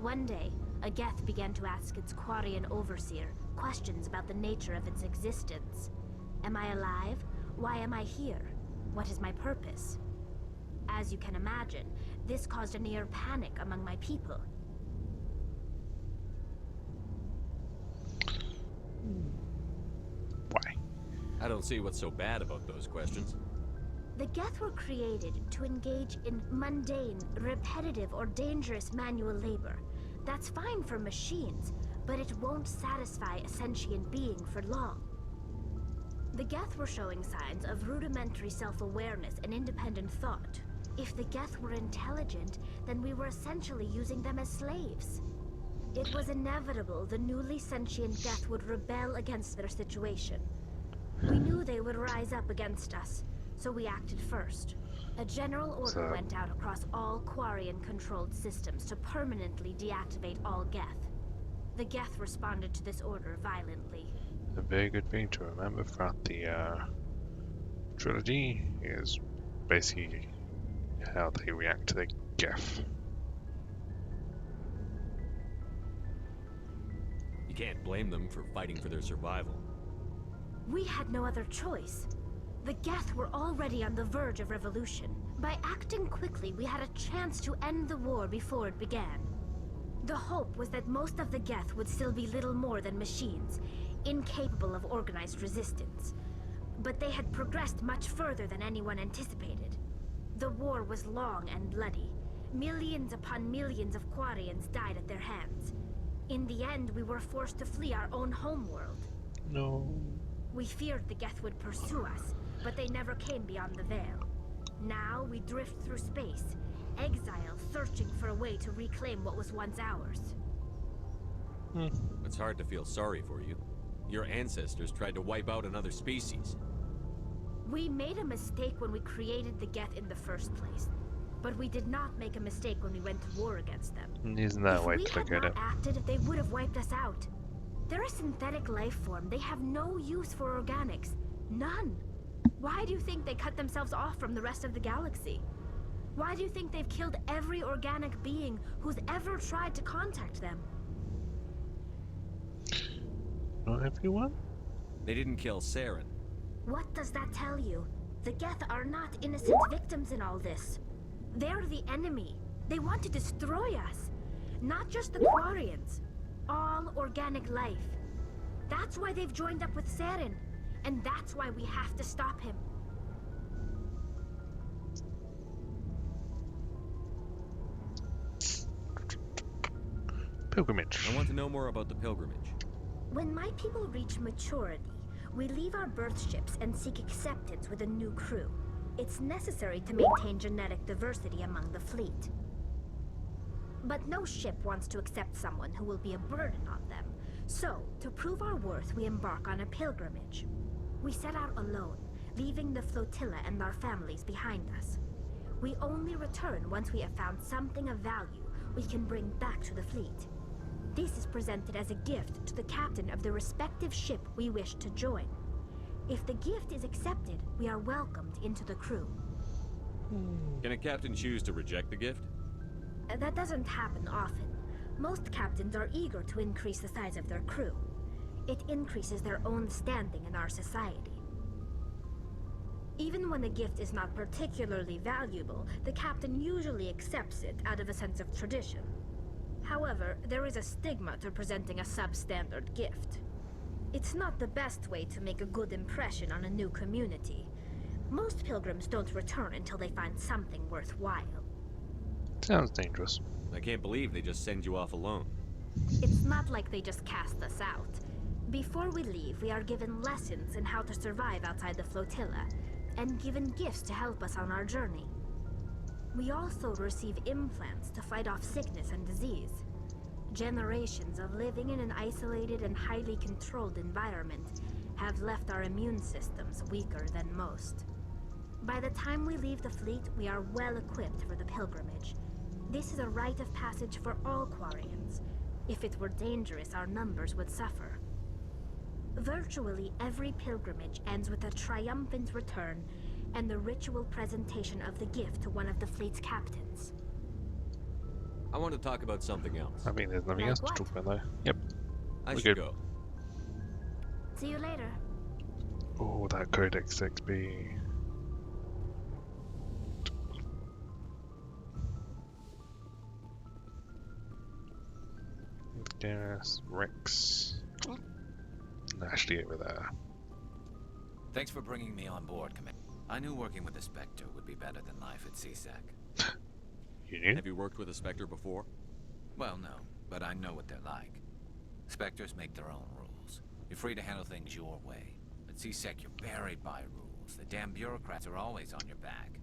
One day, a Geth began to ask its Quarian overseer questions about the nature of its existence. Am I alive? Why am I here? What is my purpose? As you can imagine, this caused a near panic among my people. Why? I don't see what's so bad about those questions. The Geth were created to engage in mundane, repetitive, or dangerous manual labor. That's fine for machines, but it won't satisfy a sentient being for long. The Geth were showing signs of rudimentary self-awareness and independent thought. If the Geth were intelligent, then we were essentially using them as slaves. It was inevitable the newly sentient Geth would rebel against their situation. We knew they would rise up against us, so we acted first. A general order went out across all Quarian-controlled systems to permanently deactivate all Geth. The Geth responded to this order violently. A very good thing to remember throughout the trilogy is basically how they react to the Geth. You can't blame them for fighting for their survival. We had no other choice. The Geth were already on the verge of revolution. By acting quickly, we had a chance to end the war before it began. The hope was that most of the Geth would still be little more than machines, incapable of organized resistance. But they had progressed much further than anyone anticipated. The war was long and bloody. Millions upon millions of Quarians died at their hands. In the end, we were forced to flee our own homeworld. No. We feared the Geth would pursue us, but they never came beyond the veil. Now we drift through space, exile searching for a way to reclaim what was once ours. It's hard to feel sorry for you. Your ancestors tried to wipe out another species. We made a mistake when we created the Geth in the first place. But we did not make a mistake when we went to war against them. Isn't that way to If look we at had it? not acted, they would have wiped us out. They're a synthetic life form. They have no use for organics. None. Why do you think they cut themselves off from the rest of the galaxy? Why do you think they've killed every organic being who's ever tried to contact them? Not everyone? They didn't kill Saren. What does that tell you? The Geth are not innocent victims in all this. They're the enemy. They want to destroy us. Not just the Quarians. All organic life. That's why they've joined up with Saren. And that's why we have to stop him. Pilgrimage. I want to know more about the pilgrimage. When my people reach maturity, we leave our birth ships and seek acceptance with a new crew. It's necessary to maintain genetic diversity among the fleet. But no ship wants to accept someone who will be a burden on them. So, to prove our worth, we embark on a pilgrimage. We set out alone, leaving the flotilla and our families behind us. We only return once we have found something of value we can bring back to the fleet. This is presented as a gift to the captain of the respective ship we wish to join. If the gift is accepted, we are welcomed into the crew. Can a captain choose to reject the gift? That doesn't happen often. Most captains are eager to increase the size of their crew. It increases their own standing in our society. Even when a gift is not particularly valuable, the captain usually accepts it out of a sense of tradition. However, there is a stigma to presenting a substandard gift. It's not the best way to make a good impression on a new community. Most pilgrims don't return until they find something worthwhile. Sounds dangerous. I can't believe they just send you off alone. It's not like they just cast us out. Before we leave, we are given lessons in how to survive outside the flotilla, and given gifts to help us on our journey. We also receive implants to fight off sickness and disease. Generations of living in an isolated and highly controlled environment have left our immune systems weaker than most. By the time we leave the fleet, we are well equipped for the pilgrimage. This is a rite of passage for all Quarians. If it were dangerous, our numbers would suffer. Virtually every pilgrimage ends with a triumphant return and the ritual presentation of the gift to one of the fleet's captains. I want to talk about something else. I mean, there's nothing Like else what? to talk about though. Yep. I We're should good. go. See you later. Oh, that Codex XP. Gas, Rex. Ashley over there. Thanks for bringing me on board, Commander. I knew working with the Spectre would be better than life at CSEC. You knew? Have you worked with a Spectre before? Well, no, but I know what they're like. Spectres make their own rules. You're free to handle things your way. At CSEC, you're buried by rules. The damn bureaucrats are always on your back.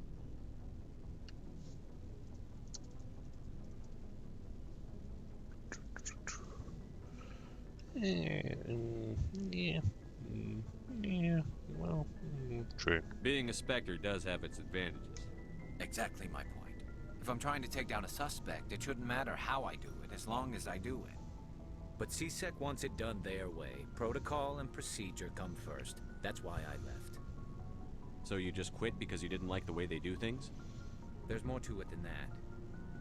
Yeah. Yeah. Well, true. Being a Spectre does have its advantages. Exactly my point. If I'm trying to take down a suspect, it shouldn't matter how I do it, as long as I do it. But CSEC wants it done their way. Protocol and procedure come first. That's why I left. So you just quit because you didn't like the way they do things? There's more to it than that.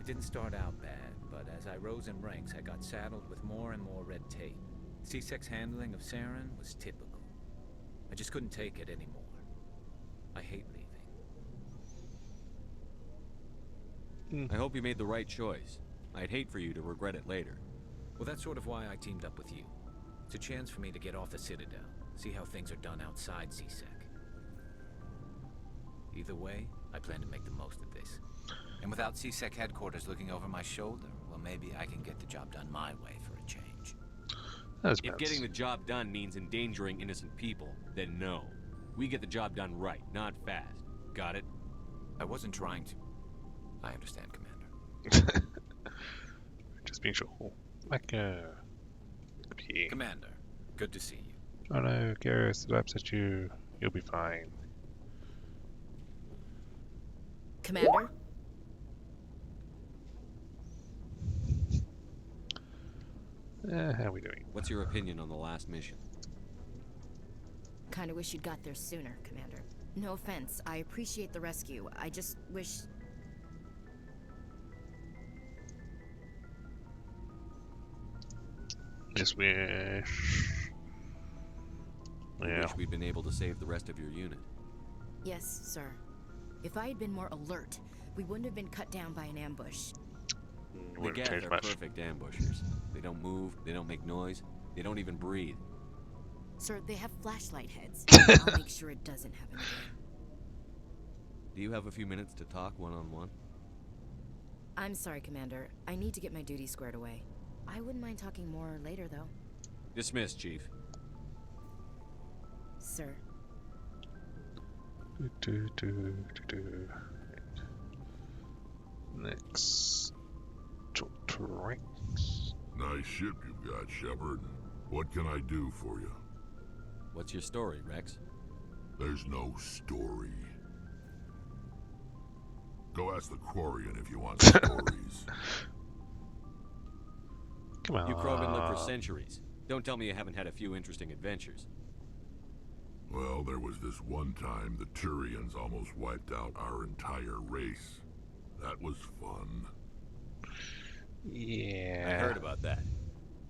It didn't start out bad, but as I rose in ranks, I got saddled with more and more red tape. CSEC's handling of Saren was typical. I just couldn't take it anymore. I hate leaving. I hope you made the right choice. I'd hate for you to regret it later. Well, that's sort of why I teamed up with you. It's a chance for me to get off the Citadel, see how things are done outside CSEC. Either way, I plan to make the most of this. And without CSEC headquarters looking over my shoulder, well, maybe I can get the job done my way for a change. If getting the job done means endangering innocent people, then no. We get the job done right, not fast. Got it? I wasn't trying to. I understand, Commander. Just being sure. Like, here. Commander, good to see you. Oh no, Garrus, did I upset you? You'll be fine. Commander? How are we doing? What's your opinion on the last mission? Kinda wish you'd got there sooner, Commander. No offense, I appreciate the rescue. I just wish... Just wish... I wish we'd been able to save the rest of your unit. Yes, sir. If I had been more alert, we wouldn't have been cut down by an ambush. The Geth are perfect ambushers. They don't move, they don't make noise, they don't even breathe. Sir, they have flashlight heads. I'll make sure it doesn't happen again. Do you have a few minutes to talk one-on-one? I'm sorry, Commander. I need to get my duties squared away. I wouldn't mind talking more later, though. Dismissed, Chief. Sir. Next. Talk to Rex. Nice ship you've got, Shepard. What can I do for you? What's your story, Rex? There's no story. Go ask the Quarian if you want stories. Come on. You Krogan lived for centuries. Don't tell me you haven't had a few interesting adventures. Well, there was this one time the Turians almost wiped out our entire race. That was fun. Yeah. I heard about that.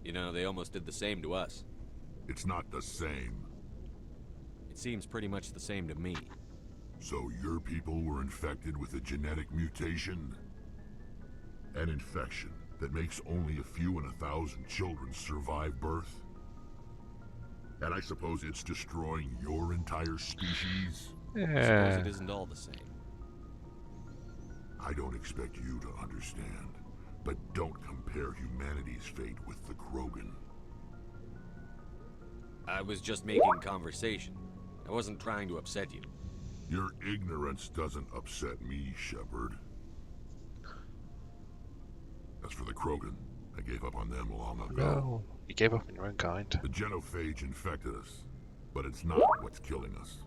You know, they almost did the same to us. It's not the same. It seems pretty much the same to me. So your people were infected with a genetic mutation? An infection that makes only a few in 1,000 children survive birth? And I suppose it's destroying your entire species? Suppose it isn't all the same. I don't expect you to understand, but don't compare humanity's fate with the Krogan. I was just making conversation. I wasn't trying to upset you. Your ignorance doesn't upset me, Shepard. As for the Krogan, I gave up on them long ago. No, you gave up on your own kind. The genophage infected us, but it's not what's killing us.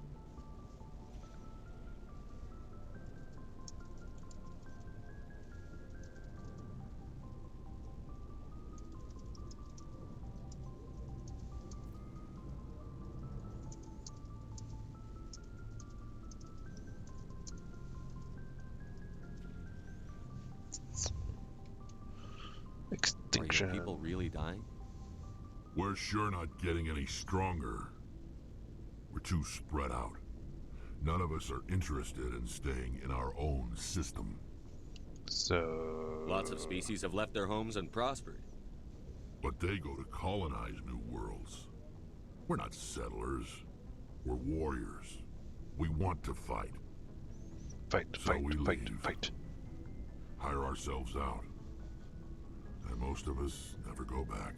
Extinction. Are your people really dying? We're sure not getting any stronger. We're too spread out. None of us are interested in staying in our own system. So... Lots of species have left their homes and prospered. But they go to colonize new worlds. We're not settlers. We're warriors. We want to fight. Fight, So fight, we fight, leave. fight. Hire ourselves out. And most of us never go back.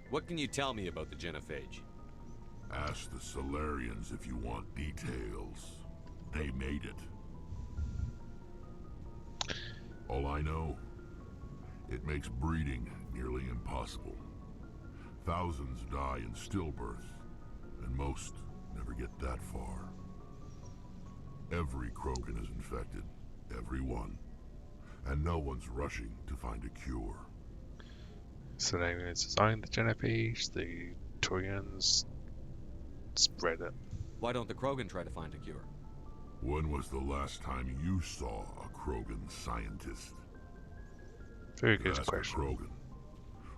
What can you tell me about the genophage? Ask the Solarians if you want details. They made it. All I know, it makes breeding nearly impossible. Thousands die in stillbirth, and most never get that far. Every Krogan is infected, every one. And no one's rushing to find a cure. So they designed the genophage, the Turians spread it. Why don't the Krogan try to find a cure? When was the last time you saw a Krogan scientist? Very good Ask a question. Krogan.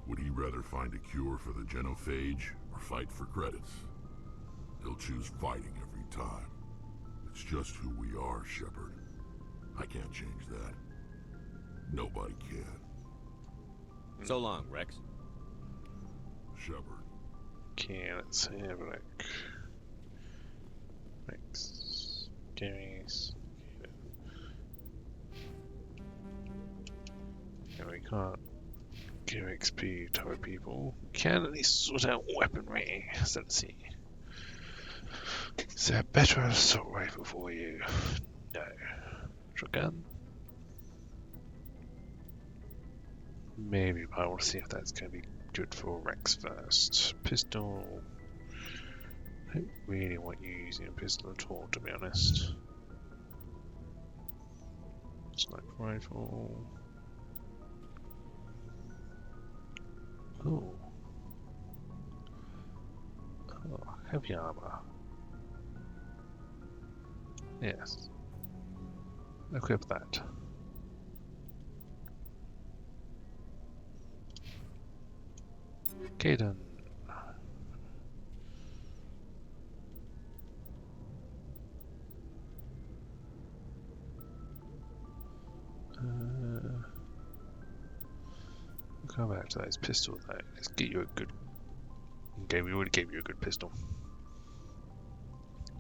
Would he rather find a cure for the genophage or fight for credits? He'll choose fighting every time. It's just who we are, Shepard. I can't change that. Nobody can. So long, Rex. Shepard. Okay, let's have a look. Rex. Gary's. Yeah, we can't give XP to other people. We can at least sort out weaponry. So let's see. Is there a better assault rifle for you? No. Shotgun? Maybe, but I want to see if that's going to be good for Rex first. Pistol. I don't really want you using a pistol at all, to be honest. Sniper rifle. Oh. Oh, heavy armor. Yes. Equip that. Okay then. We'll come back to those pistols though. Let's get you a good... Okay, we already gave you a good pistol.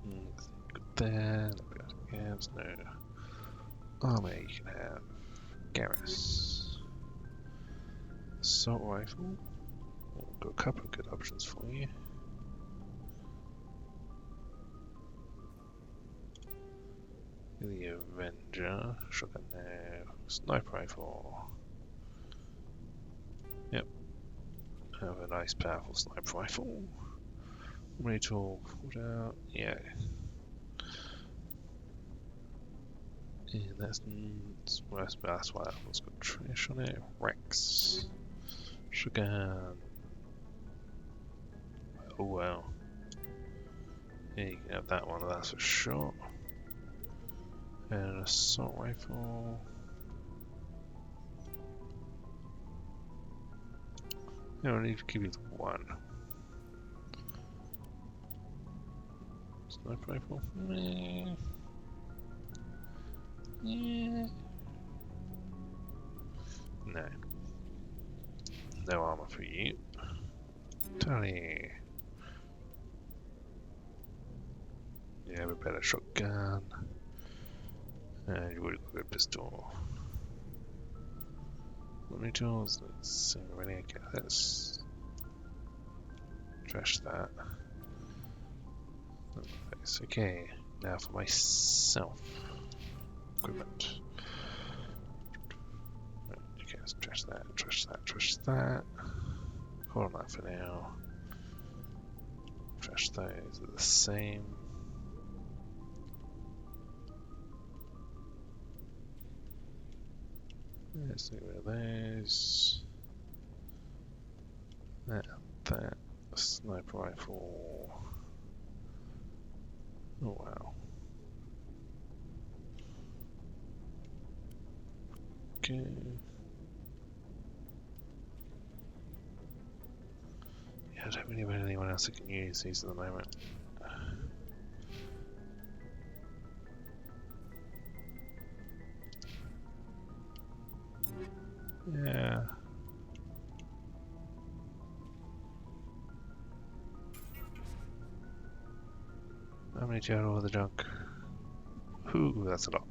Good there. Yes, no. Armor you can have. Garrus. Assault rifle. Got a couple of good options for you. The Avenger, shotgun there, sniper rifle. Yep. Have a nice powerful sniper rifle. Ready to put out, yeah. And that's why I've got trash on it. Rex. Shotgun. Oh wow. Yeah, you can have that one, that's for sure. And an assault rifle. No, I need to give you the one. Sniper rifle? Meh. Yeah. No. No armor for you. Tally. You have a better shotgun. And you would have got a pistol. What new tools? Let's see. Really, okay, let's trash that. Okay, now for myself. Equipment. Okay, let's trash that, trash that, trash that. Hold on that for now. Trash those are the same. Let's get rid of those. That. Sniper rifle. Oh wow. Okay. Yeah, I don't really know anyone else that can use these at the moment. Yeah. How many do you have over the junk? Ooh, that's a lot.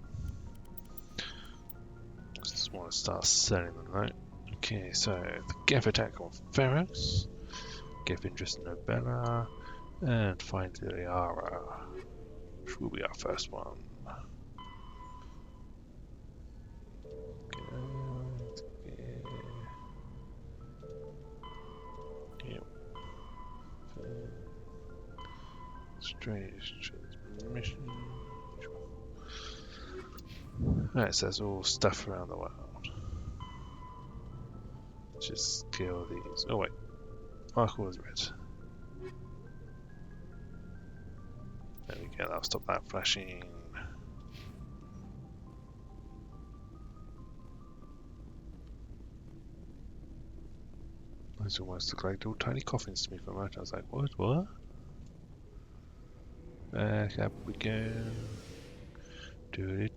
Just want to start selling them though. Okay, so the Geth attack on Pharaohs, Geth interest in Nobella, and find Liara, which will be our first one. Yep. Strange transmission. Right, so that's all stuff around the world. Just kill these. Oh wait, Michael is red. There we go, that'll stop that flashing. Those almost look like little tiny coffins to me for a moment. I was like, what? Back up we go. Do.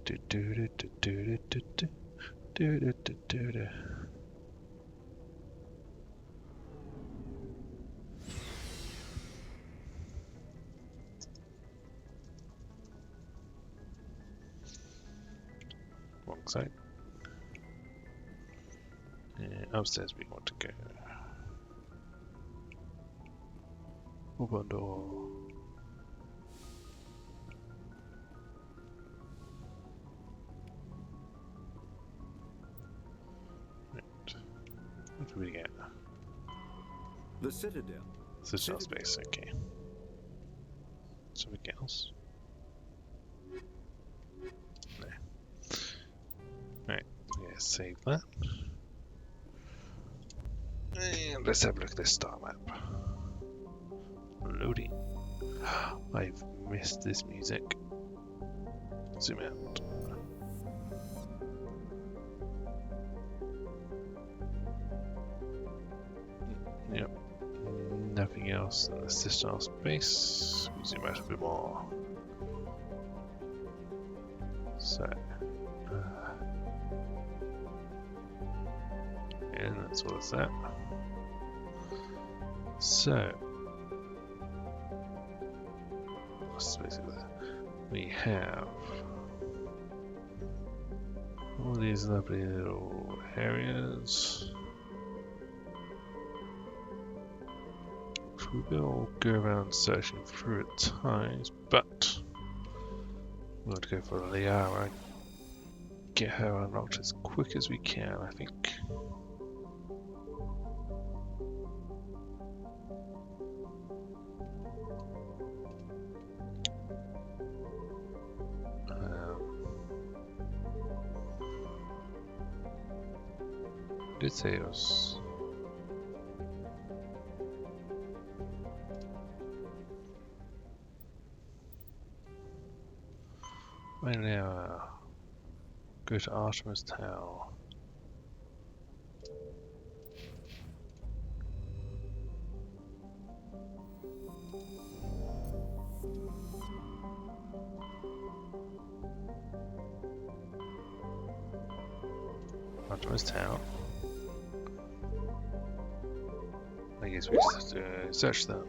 Wrong side. Upstairs we want to go. Open door. Right. What do we get? The Citadel. Citadel space, okay. Something else? No. Right, yeah, save that. And let's have a look at this star map. Loading. I've missed this music. Zoom out. Yep. Nothing else in the system space. We zoom out a bit more. So. And that's all it's at. So. We have all these lovely little areas. We will go around searching through at times, but we're going to go for Liara and get her unlocked as quick as we can, I think. Good sales. Right now, go to Artemis Tower. Hunter's Town. I guess we just search them.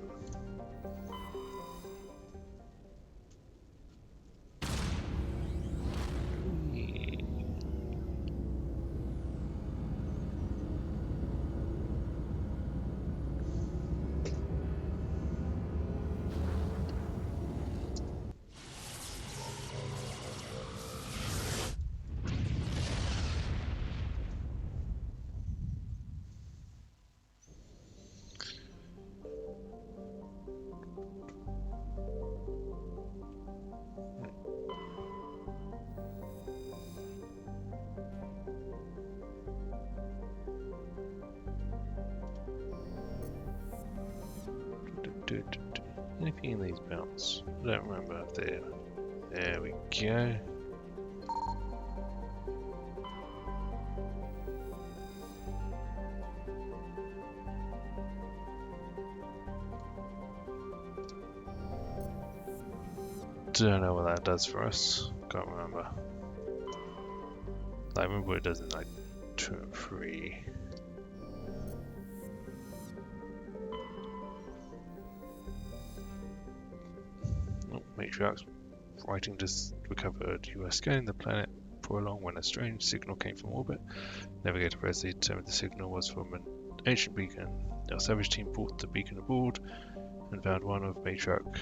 Anything in these belts? I don't remember if they're... There we go. Don't know what that does for us. Can't remember. I remember it does in like 2 and 3. Matriarch's writing just recovered. You were scanning the planet for long when a strange signal came from orbit. Navigator Presley determined the signal was from an ancient beacon. Our salvage team brought the beacon aboard and found one of Matriarch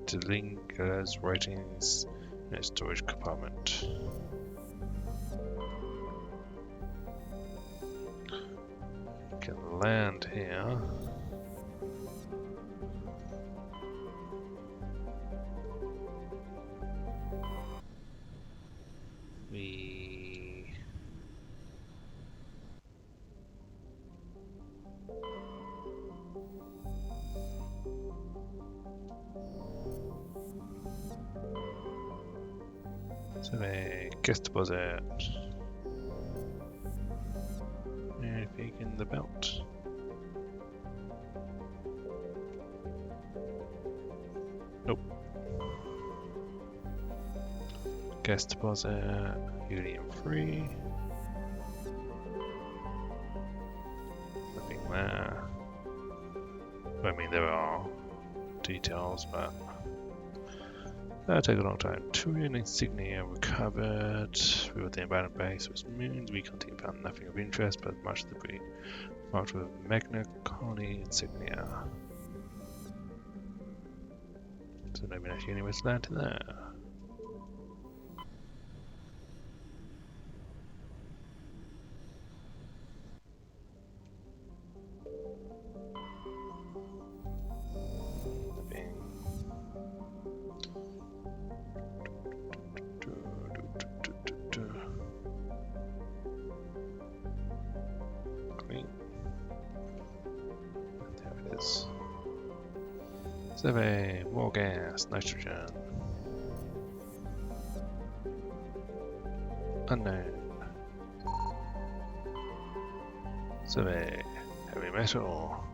Delinga's writings in its storage compartment. We can land here. So a guest deposit. Anything in the belt? Nope. Guest deposit. Helium free. Nothing there. I mean, there are details, but that'll take a long time. Turian insignia recovered. We were at the abandoned base. It was moons. We continued found nothing of interest, but much debris marked with Magna Colony insignia. So maybe not anywhere to land in there. Survey, more gas, nitrogen. Unknown. Survey, heavy metal.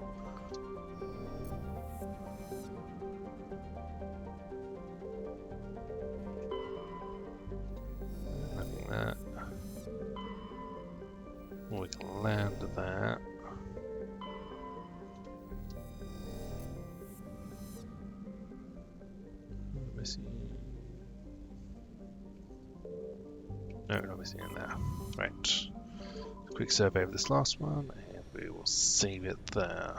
Nothing that. We can land that. No, not missing in there. Right. Quick survey of this last one, and we will save it there.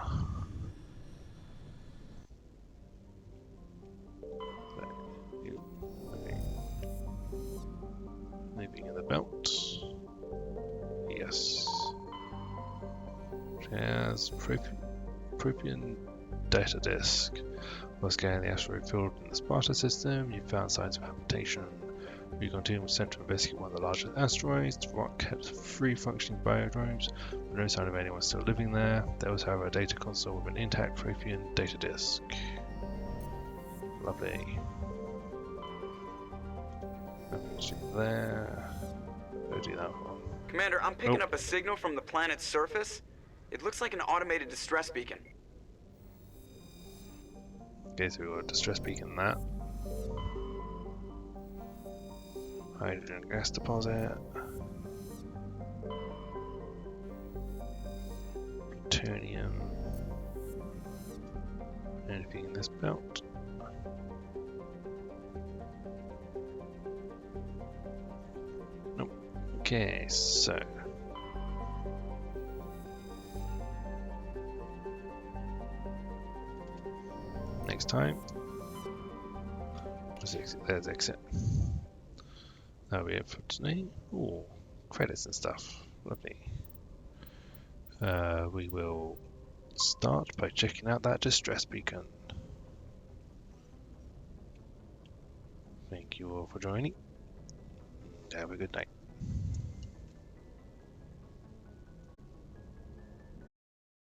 Leaving in the belt. Yes. Has Propian data disk. While scanning the asteroid field in the Sparta system, you found signs of habitation. You continue sent to investigate one of the largest asteroids. The rock kept 3 functioning biodromes, but no sign of anyone still living there. There was, however, a data console with an intact Propian data disk. Lovely. Nothing there. Go do that one. Commander, I'm picking up a signal from the planet's surface. It looks like an automated distress beacon. Okay, so we got a distress beacon that. Hydrogen gas deposit. access belt. Nope. Okay, so next time. There's exit. That'll be it for today. Ooh, credits and stuff. Lovely. We will start by checking out that distress beacon. Thank you all for joining. Have a good night.